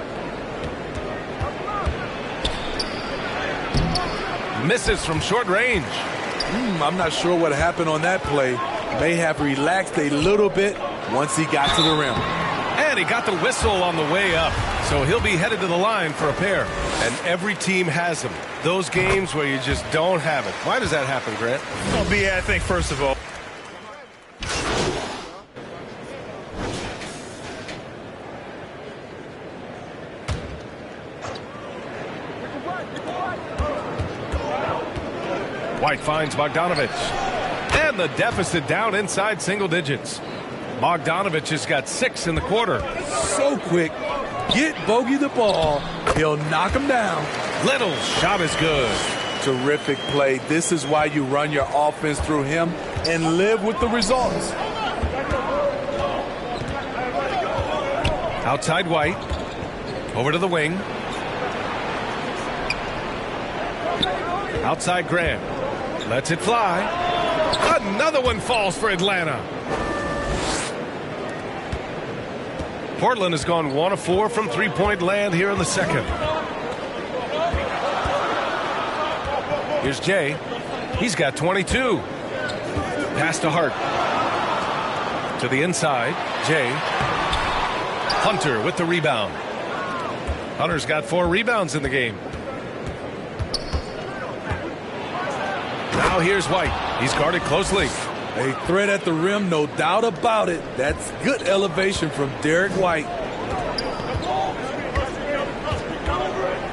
Misses from short range. I'm not sure what happened on that play. May have relaxed a little bit once he got to the rim. And he got the whistle on the way up. So he'll be headed to the line for a pair. And every team has them. Those games where you just don't have it. Why does that happen, Grant? Well, B, I think, first of all, White finds Bogdanovich. And the deficit down inside single digits. Bogdanovich has got 6 in the quarter. So quick. Get Bogey the ball. He'll knock him down. Little's shot is good. Terrific play. This is why you run your offense through him and live with the results. Outside White. Over to the wing. Outside Grant. Lets it fly. Another one falls for Atlanta. Portland has gone 1 of 4 from three-point land here in the second. Here's Jay. He's got 22. Pass to Hart. To the inside. Jay. Hunter with the rebound. Hunter's got 4 rebounds in the game. Now here's White. He's guarded closely. A threat at the rim, no doubt about it. That's good elevation from Derek White.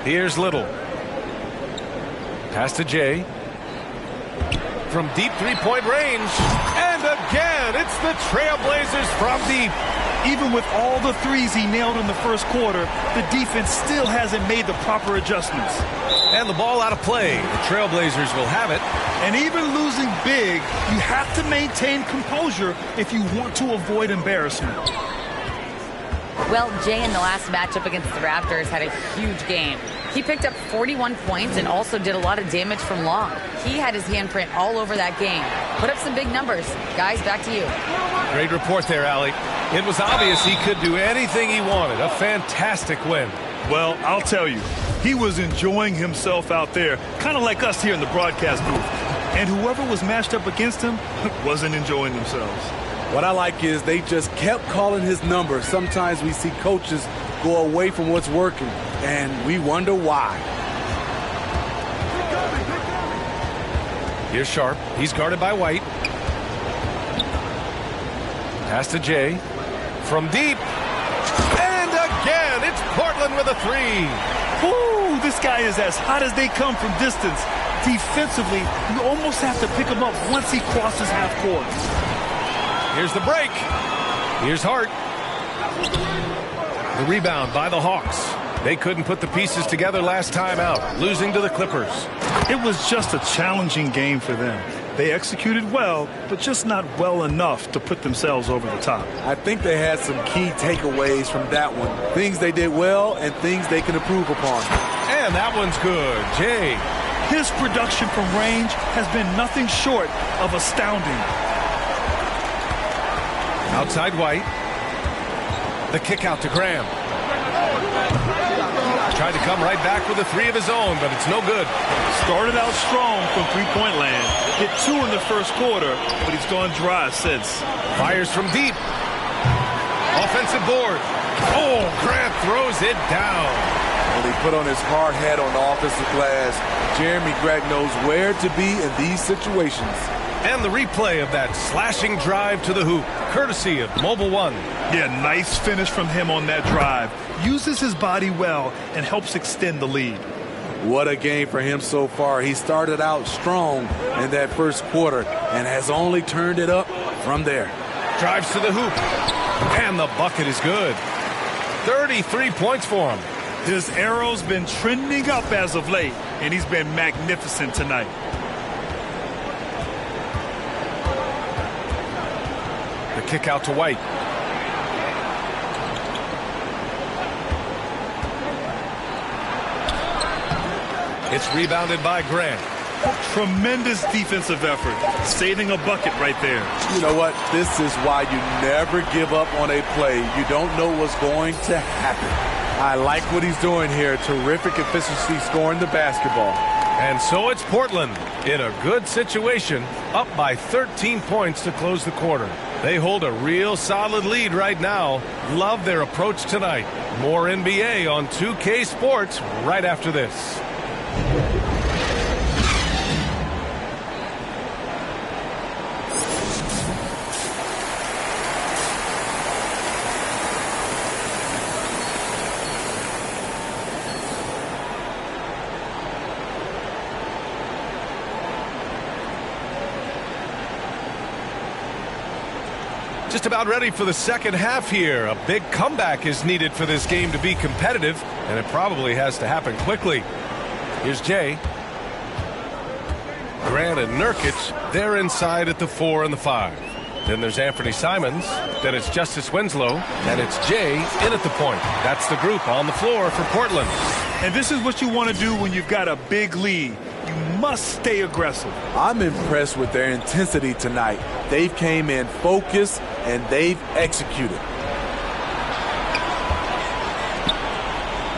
Here's Little. Pass to Jay. From deep three-point range. And again, it's the Trailblazers from deep. Even with all the threes he nailed in the first quarter, the defense still hasn't made the proper adjustments. And the ball out of play. The Trailblazers will have it. And even losing big, you have to maintain composure if you want to avoid embarrassment. Well, Jay in the last matchup against the Raptors had a huge game. He picked up 41 points and also did a lot of damage from long. He had his handprint all over that game. Put up some big numbers. Guys, back to you. Great report there, Allie. It was obvious he could do anything he wanted. A fantastic win. Well, I'll tell you, he was enjoying himself out there, kind of like us here in the broadcast booth. And whoever was matched up against him wasn't enjoying themselves. What I like is they just kept calling his number. Sometimes we see coaches go away from what's working, and we wonder why. Here's Sharp. He's guarded by White. Pass to Jay. From deep. And again, it's Portland with a 3. Ooh, this guy is as hot as they come from distance. Defensively, you almost have to pick him up once he crosses half court. Here's the break. Here's Hart. The rebound by the Hawks. They couldn't put the pieces together last time out, losing to the Clippers. It was just a challenging game for them. They executed well, but just not well enough to put themselves over the top. I think they had some key takeaways from that one. Things they did well and things they can improve upon. And that one's good. Jay. His production from range has been nothing short of astounding. Outside White. The kick out to Graham. Tried to come right back with a 3 of his own, but it's no good. Started out strong from three-point land. Hit 2 in the first quarter, but he's gone dry since. Fires from deep. Offensive board. Oh, Grant throws it down. When he put on his hard hat on the offensive glass, Jeremy Grant knows where to be in these situations. And the replay of that slashing drive to the hoop, courtesy of Mobile One. Yeah, nice finish from him on that drive. Uses his body well and helps extend the lead. What a game for him so far. He started out strong in that first quarter and has only turned it up from there. Drives to the hoop. And the bucket is good. 33 points for him. His arrow's been trending up as of late, and he's been magnificent tonight. The kick out to White. It's rebounded by Grant. Tremendous defensive effort, saving a bucket right there. You know what? This is why you never give up on a play. You don't know what's going to happen. I like what he's doing here. Terrific efficiency scoring the basketball. And so it's Portland in a good situation, up by 13 points to close the quarter. They hold a real solid lead right now. Love their approach tonight. More NBA on 2K Sports right after this. Just about ready for the second half here. A big comeback is needed for this game to be competitive, and it probably has to happen quickly. Here's Jay. Grant and Nurkic, they're inside at the 4 and the 5. Then there's Anthony Simons. Then it's Justice Winslow. And it's Jay in at the point. That's the group on the floor for Portland. And this is what you want to do when you've got a big lead. must stay aggressive. I'm impressed with their intensity tonight. They've came in focused and they've executed.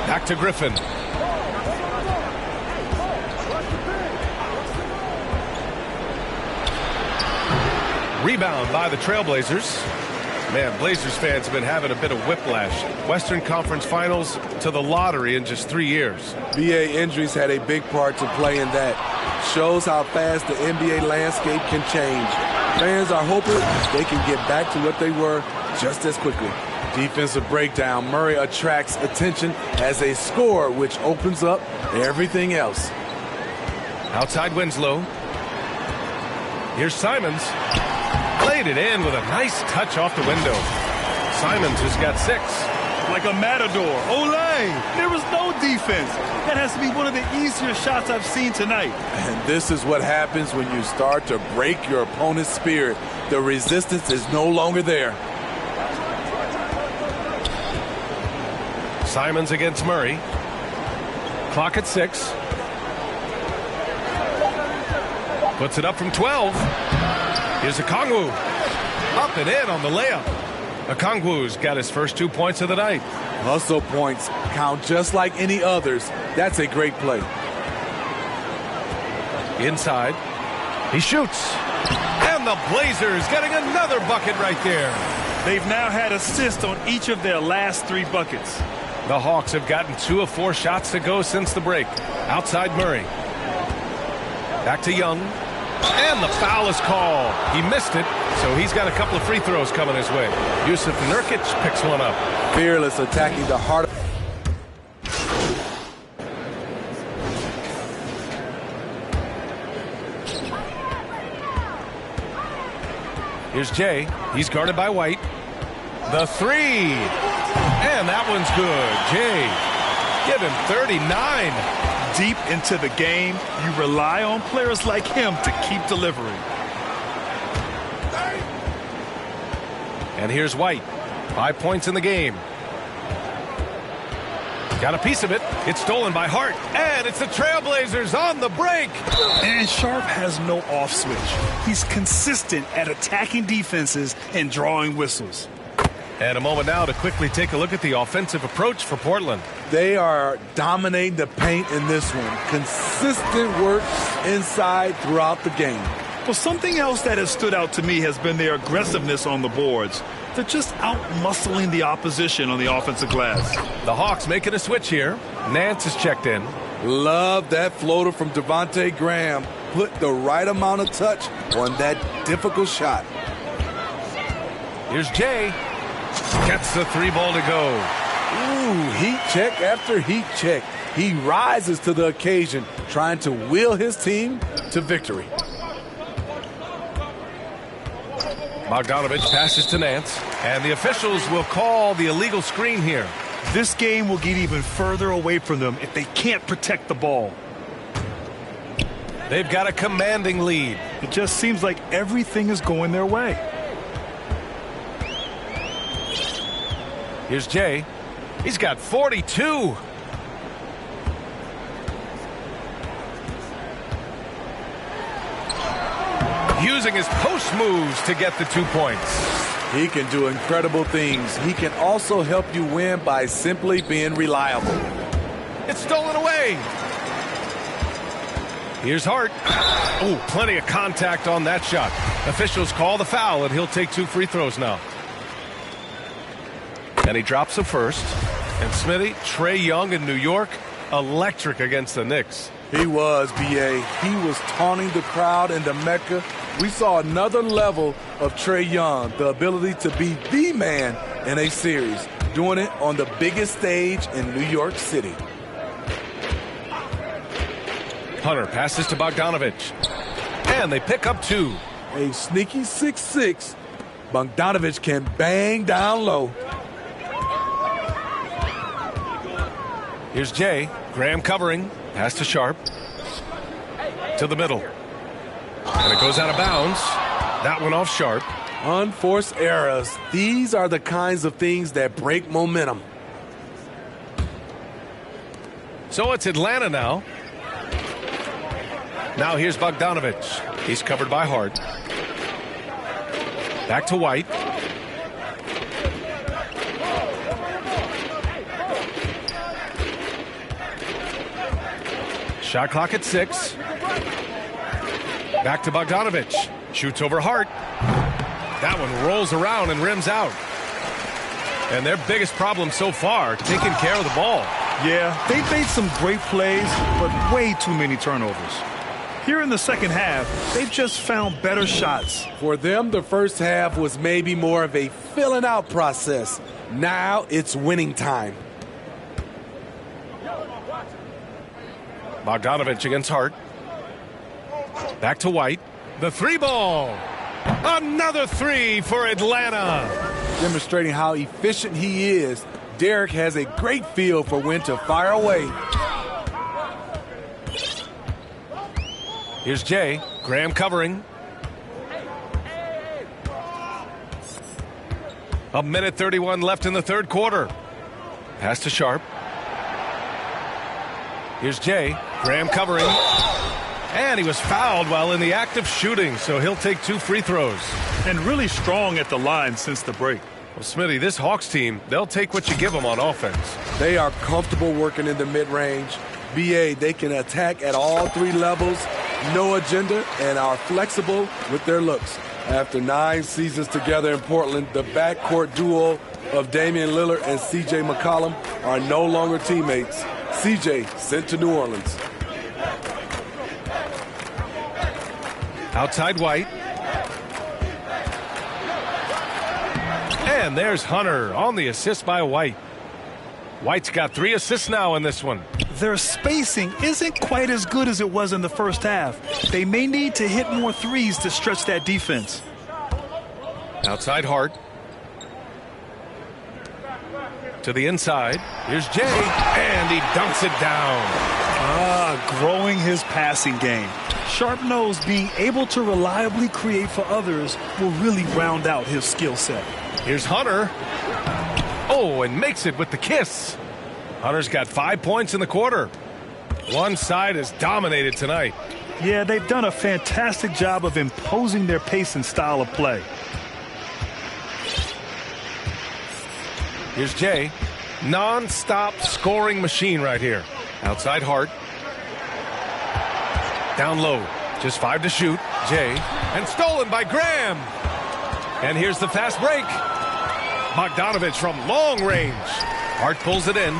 Back to Griffin. Rebound by the Trailblazers. Man, Blazers fans have been having a bit of whiplash. Western Conference Finals to the lottery in just 3 years. BA injuries had a big part to play in that. Shows how fast the NBA landscape can change. Fans are hoping they can get back to what they were just as quickly. Defensive breakdown. Murray attracts attention as a scorer, which opens up everything else. Outside Winslow. Here's Simons. Laid it in with a nice touch off the window. Simons has got 6. Like a matador. Olay! There was no defense. That has to be one of the easier shots I've seen tonight. And this is what happens when you start to break your opponent's spirit. The resistance is no longer there. Simons against Murray. Clock at 6. Puts it up from 12. Here's Okongwu. Up and in on the layup. Okongwu's got his first 2 points of the night. Hustle points count just like any others. That's a great play. Inside. He shoots. And the Blazers getting another bucket right there. They've now had assists on each of their last 3 buckets. The Hawks have gotten 2 of 4 shots to go since the break. Outside Murray. Back to Young. And the foul is called. He missed it, so he's got a couple of free throws coming his way. Yusuf Nurkic picks one up. Fearless attacking the heart. Here's Jay. He's guarded by White. The 3. And that one's good. Jay, give him 39. Deep into the game, you rely on players like him to keep delivering. And here's White. 5 points in the game. Got a piece of it. It's stolen by Hart. And it's the Trailblazers on the break. And Sharp has no off switch. He's consistent at attacking defenses and drawing whistles. And a moment now to quickly take a look at the offensive approach for Portland. They are dominating the paint in this one. Consistent work inside throughout the game. Well, something else that has stood out to me has been their aggressiveness on the boards. They're just out-muscling the opposition on the offensive glass. The Hawks making a switch here. Nance is checked in. Love that floater from Devontae Graham. Put the right amount of touch on that difficult shot. Here's Jay. Gets the 3 ball to go. Ooh, heat check after heat check. He rises to the occasion, trying to will his team to victory. Bogdanovich passes to Nance, and the officials will call the illegal screen here. This game will get even further away from them if they can't protect the ball. They've got a commanding lead. It just seems like everything is going their way. Here's Jay. He's got 42. Using his post moves to get the 2 points. He can do incredible things. He can also help you win by simply being reliable. It's stolen away. Here's Hart. Oh, plenty of contact on that shot. Officials call the foul, and he'll take 2 free throws now. And he drops the first. And Smitty, Trae Young in New York, electric against the Knicks. He was, B.A. He was taunting the crowd in the Mecca. We saw another level of Trae Young, the ability to be the man in a series, doing it on the biggest stage in New York City. Hunter passes to Bogdanovich. And they pick up 2. A sneaky 6'6". Bogdanovich can bang down low. Here's Jay. Graham covering. Pass to Sharp. To the middle. And it goes out of bounds. That one off Sharp. Unforced errors. These are the kinds of things that break momentum. So it's Atlanta now. Now here's Bogdanovich. He's covered by Hart. Back to White. Shot clock at 6. Back to Bogdanovich. Shoots over Hart. That one rolls around and rims out. And their biggest problem so far, taking care of the ball. Yeah, they've made some great plays, but way too many turnovers. Here in the second half, they've just found better shots. For them, the first half was maybe more of a filling out process. Now it's winning time. Bogdanovich against Hart. Back to White. The 3 ball. Another 3 for Atlanta. Demonstrating how efficient he is, Derek has a great feel for when to fire away. Here's Jay. Graham covering. A minute 31 left in the third quarter. Pass to Sharp. Here's Jay. Graham covering. And he was fouled while in the act of shooting, so he'll take 2 free throws. And really strong at the line since the break. Well, Smitty, this Hawks team, they'll take what you give them on offense. They are comfortable working in the mid-range. BA, they can attack at all 3 levels, no agenda, and are flexible with their looks. After 9 seasons together in Portland, the backcourt duo of Damian Lillard and C.J. McCollum are no longer teammates. C.J. sent to New Orleans. Outside White. And there's Hunter on the assist by White. White's got 3 assists now in this one. Their spacing isn't quite as good as it was in the first half. They may need to hit more threes to stretch that defense. Outside Hart. To the inside. Here's Jay. And he dunks it down. Growing his passing game. Sharp knows being able to reliably create for others will really round out his skill set. Here's Hunter. Oh, and makes it with the kiss. Hunter's got 5 points in the quarter. One side has dominated tonight. Yeah, they've done a fantastic job of imposing their pace and style of play. Here's Jay. Non-stop scoring machine right here. Outside Hart. Down low. Just 5 to shoot. Jay. And stolen by Graham. And here's the fast break. Bogdanovich from long range. Hart pulls it in.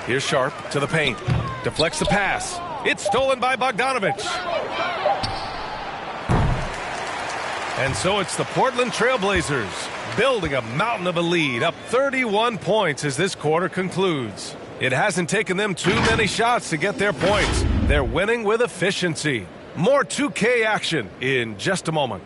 Here's Sharp to the paint. Deflects the pass. It's stolen by Bogdanovich. And so it's the Portland Trailblazers building a mountain of a lead, up 31 points as this quarter concludes. It hasn't taken them too many shots to get their points. They're winning with efficiency. More 2K action in just a moment.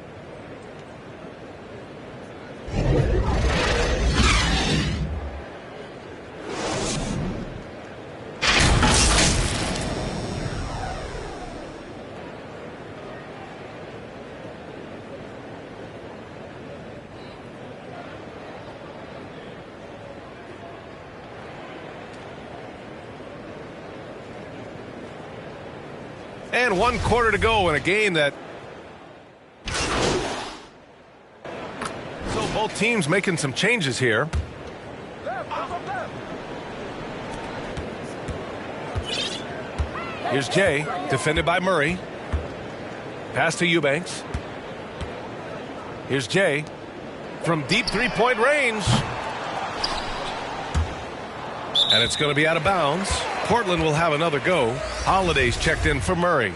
And 1 quarter to go in a game that... So both teams making some changes here. Here's Jay, defended by Murray. Pass to Eubanks. Here's Jay from deep 3-point range. And it's going to be out of bounds. Portland will have another go. Holiday's checked in for Murray.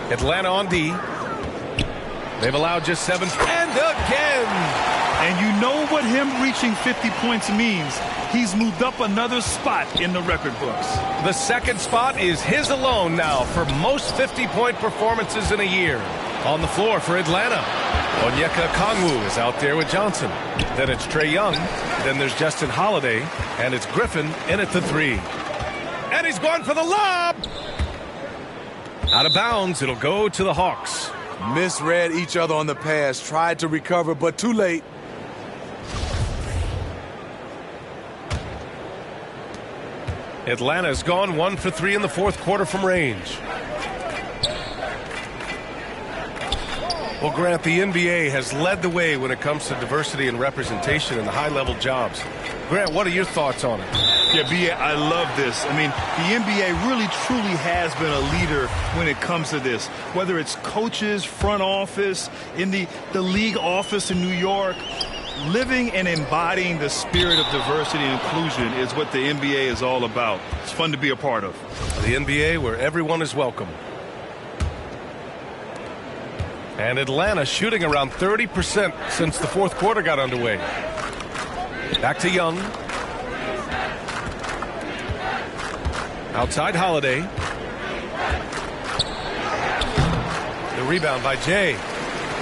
Atlanta on D. They've allowed just 7. And again! And you know what him reaching 50 points means. He's moved up another spot in the record books. The second spot is his alone now for most 50-point performances in a year. On the floor for Atlanta, Onyeka Okongwu is out there with Johnson. Then it's Trae Young. Then there's Justin Holiday. And it's Griffin in at the 3. And he's going for the lob! Out of bounds, it'll go to the Hawks. Misread each other on the pass. Tried to recover, but too late. Atlanta's gone 1 for 3 in the fourth quarter from range. Well, Grant, the NBA has led the way when it comes to diversity and representation in the high-level jobs. Grant, what are your thoughts on it? Yeah, B.A., I love this. I mean, the NBA really, truly has been a leader when it comes to this. Whether it's coaches, front office, in the league office in New York, living and embodying the spirit of diversity and inclusion is what the NBA is all about. It's fun to be a part of. The NBA where everyone is welcome. And Atlanta shooting around 30% since the fourth quarter got underway. Back to Young. Outside Holiday. The rebound by Jay.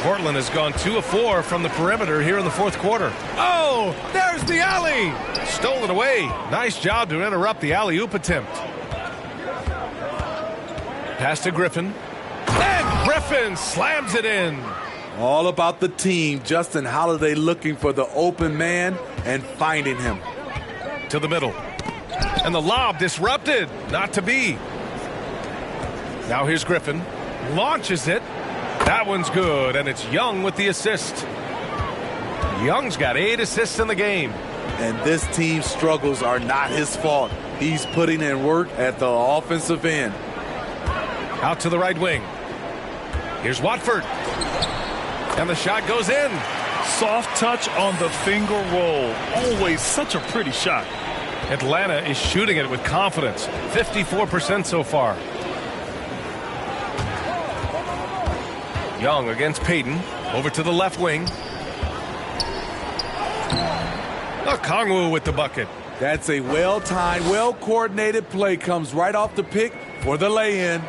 Portland has gone 2 of 4 from the perimeter here in the fourth quarter. Oh, there's the alley. Stolen away. Nice job to interrupt the alley-oop attempt. Pass to Griffin. And Griffin slams it in. All about the team. Justin Holiday looking for the open man and finding him. To the middle. And the lob disrupted. Not to be. Now here's Griffin. Launches it. That one's good, and it's Young with the assist. Young's got 8 assists in the game. And this team's struggles are not his fault. He's putting in work at the offensive end. Out to the right wing. Here's Watford. And the shot goes in. Soft touch on the finger roll. Always such a pretty shot. Atlanta is shooting it with confidence. 54% so far. Young against Payton. Over to the left wing. Okongwu with the bucket. That's a well-timed, well-coordinated play. Comes right off the pick for the lay-in.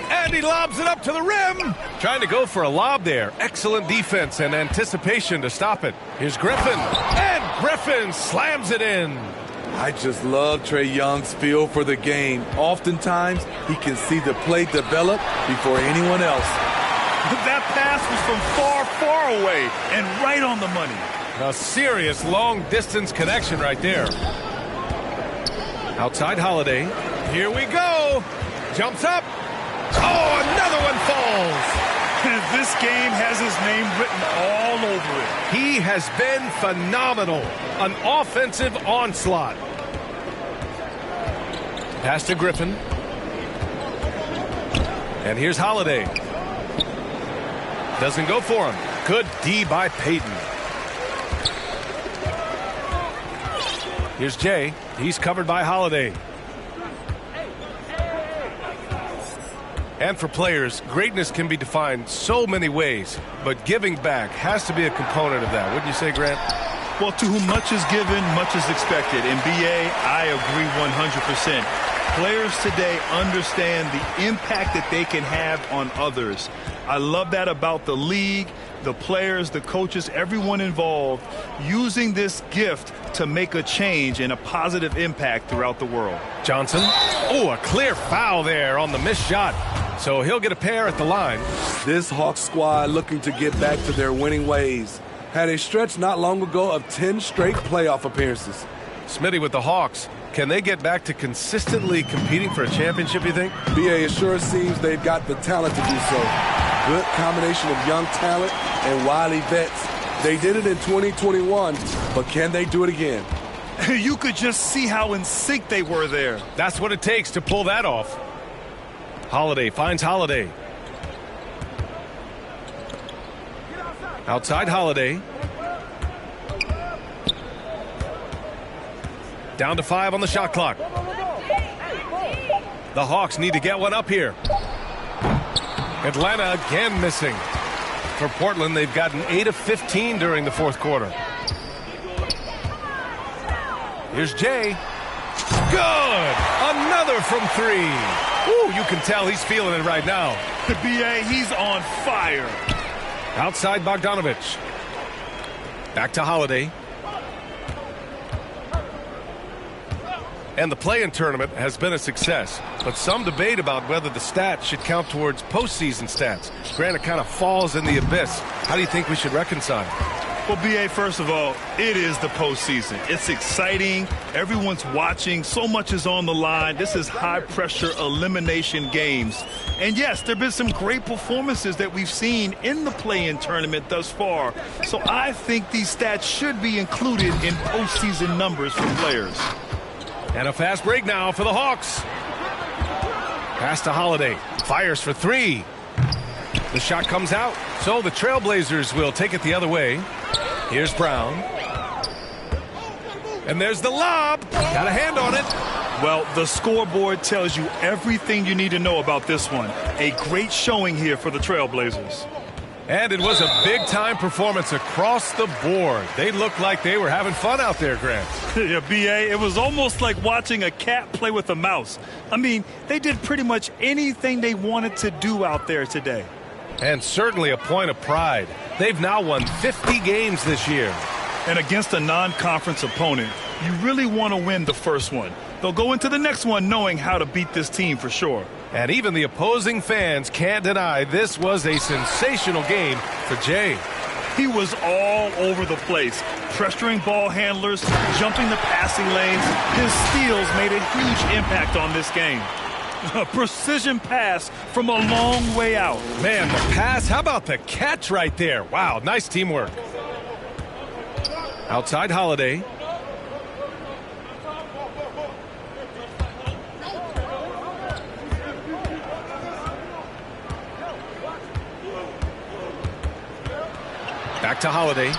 And he lobs it up to the rim. Trying to go for a lob there. Excellent defense and anticipation to stop it. Here's Griffin. And Griffin slams it in. I just love Trae Young's feel for the game. Oftentimes, he can see the play develop before anyone else. That pass was from far, far away and right on the money. A serious long-distance connection right there. Outside Holiday. Here we go. Jumps up. Oh, another one falls. This game has his name written all over it. He has been phenomenal. An offensive onslaught. Pass to Griffin. And here's Holiday. Doesn't go for him. Good D by Payton. Here's Jay. He's covered by Holiday. And for players, greatness can be defined so many ways, but giving back has to be a component of that. Wouldn't you say, Grant? Well, to whom much is given, much is expected. And BA, I agree 100%. Players today understand the impact that they can have on others. I love that about the league, the players, the coaches, everyone involved, using this gift to make a change and a positive impact throughout the world. Johnson. Oh, a clear foul there on the missed shot. So he'll get a pair at the line. This Hawks squad looking to get back to their winning ways. Had a stretch not long ago of 10 straight playoff appearances. Smitty with the Hawks. Can they get back to consistently competing for a championship, you think? BA, it sure seems they've got the talent to do so. Good combination of young talent and wily vets. They did it in 2021, but can they do it again? You could just see how in sync they were there. That's what it takes to pull that off. Holiday finds Holiday. Outside Holiday. Down to 5 on the shot clock. The Hawks need to get one up here. Atlanta again missing. For Portland, they've gotten 8 of 15 during the fourth quarter. Here's Jay. Good! Another from 3. Ooh, you can tell he's feeling it right now. The BA, he's on fire. Outside Bogdanovich. Back to Holiday. And the play-in tournament has been a success, but some debate about whether the stats should count towards postseason stats. Grant, it kind of falls in the abyss. How do you think we should reconcile? Well, B.A., first of all, it is the postseason. It's exciting. Everyone's watching. So much is on the line. This is high-pressure elimination games. And, yes, there have been some great performances that we've seen in the play-in tournament thus far. So I think these stats should be included in postseason numbers for players. And a fast break now for the Hawks. Pass to Holiday. Fires for three. The shot comes out. So the Trailblazers will take it the other way. Here's Brown. And there's the lob. Got a hand on it. Well, the scoreboard tells you everything you need to know about this one. A great showing here for the Trailblazers. And it was a big-time performance across the board. They looked like they were having fun out there, Grant. Yeah, B.A., it was almost like watching a cat play with a mouse. I mean, they did pretty much anything they wanted to do out there today. And certainly a point of pride. They've now won 50 games this year. And against a non-conference opponent, you really want to win the first one. They'll go into the next one knowing how to beat this team for sure. And even the opposing fans can't deny this was a sensational game for Jay. He was all over the place, pressuring ball handlers, jumping the passing lanes. His steals made a huge impact on this game. A precision pass from a long way out. Man, the pass, how about the catch right there? Wow, nice teamwork. Outside Holiday. Back to Holiday.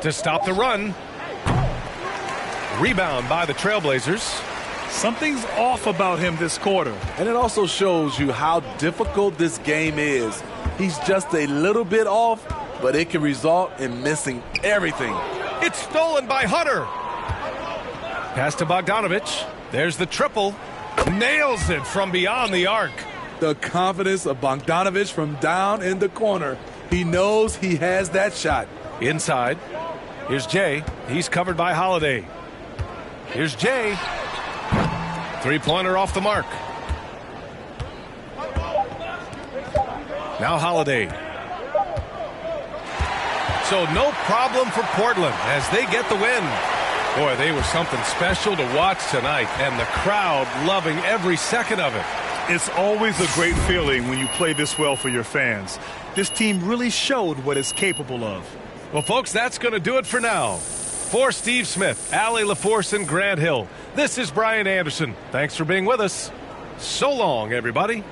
To stop the run. Rebound by the Trailblazers. Something's off about him this quarter. And it also shows you how difficult this game is. He's just a little bit off, but it can result in missing everything. It's stolen by Hunter. Pass to Bogdanovich. There's the triple. Nails it from beyond the arc. The confidence of Bogdanovich from down in the corner. He knows he has that shot. Inside. Here's Jay. He's covered by Holiday. Here's Jay. Three-pointer off the mark. Now Holiday. So no problem for Portland as they get the win. Boy, they were something special to watch tonight, and the crowd loving every second of it. It's always a great feeling when you play this well for your fans. This team really showed what it's capable of. Well, folks, that's going to do it for now. For Steve Smith, Allie LaForce, and Grant Hill, this is Brian Anderson. Thanks for being with us. So long, everybody.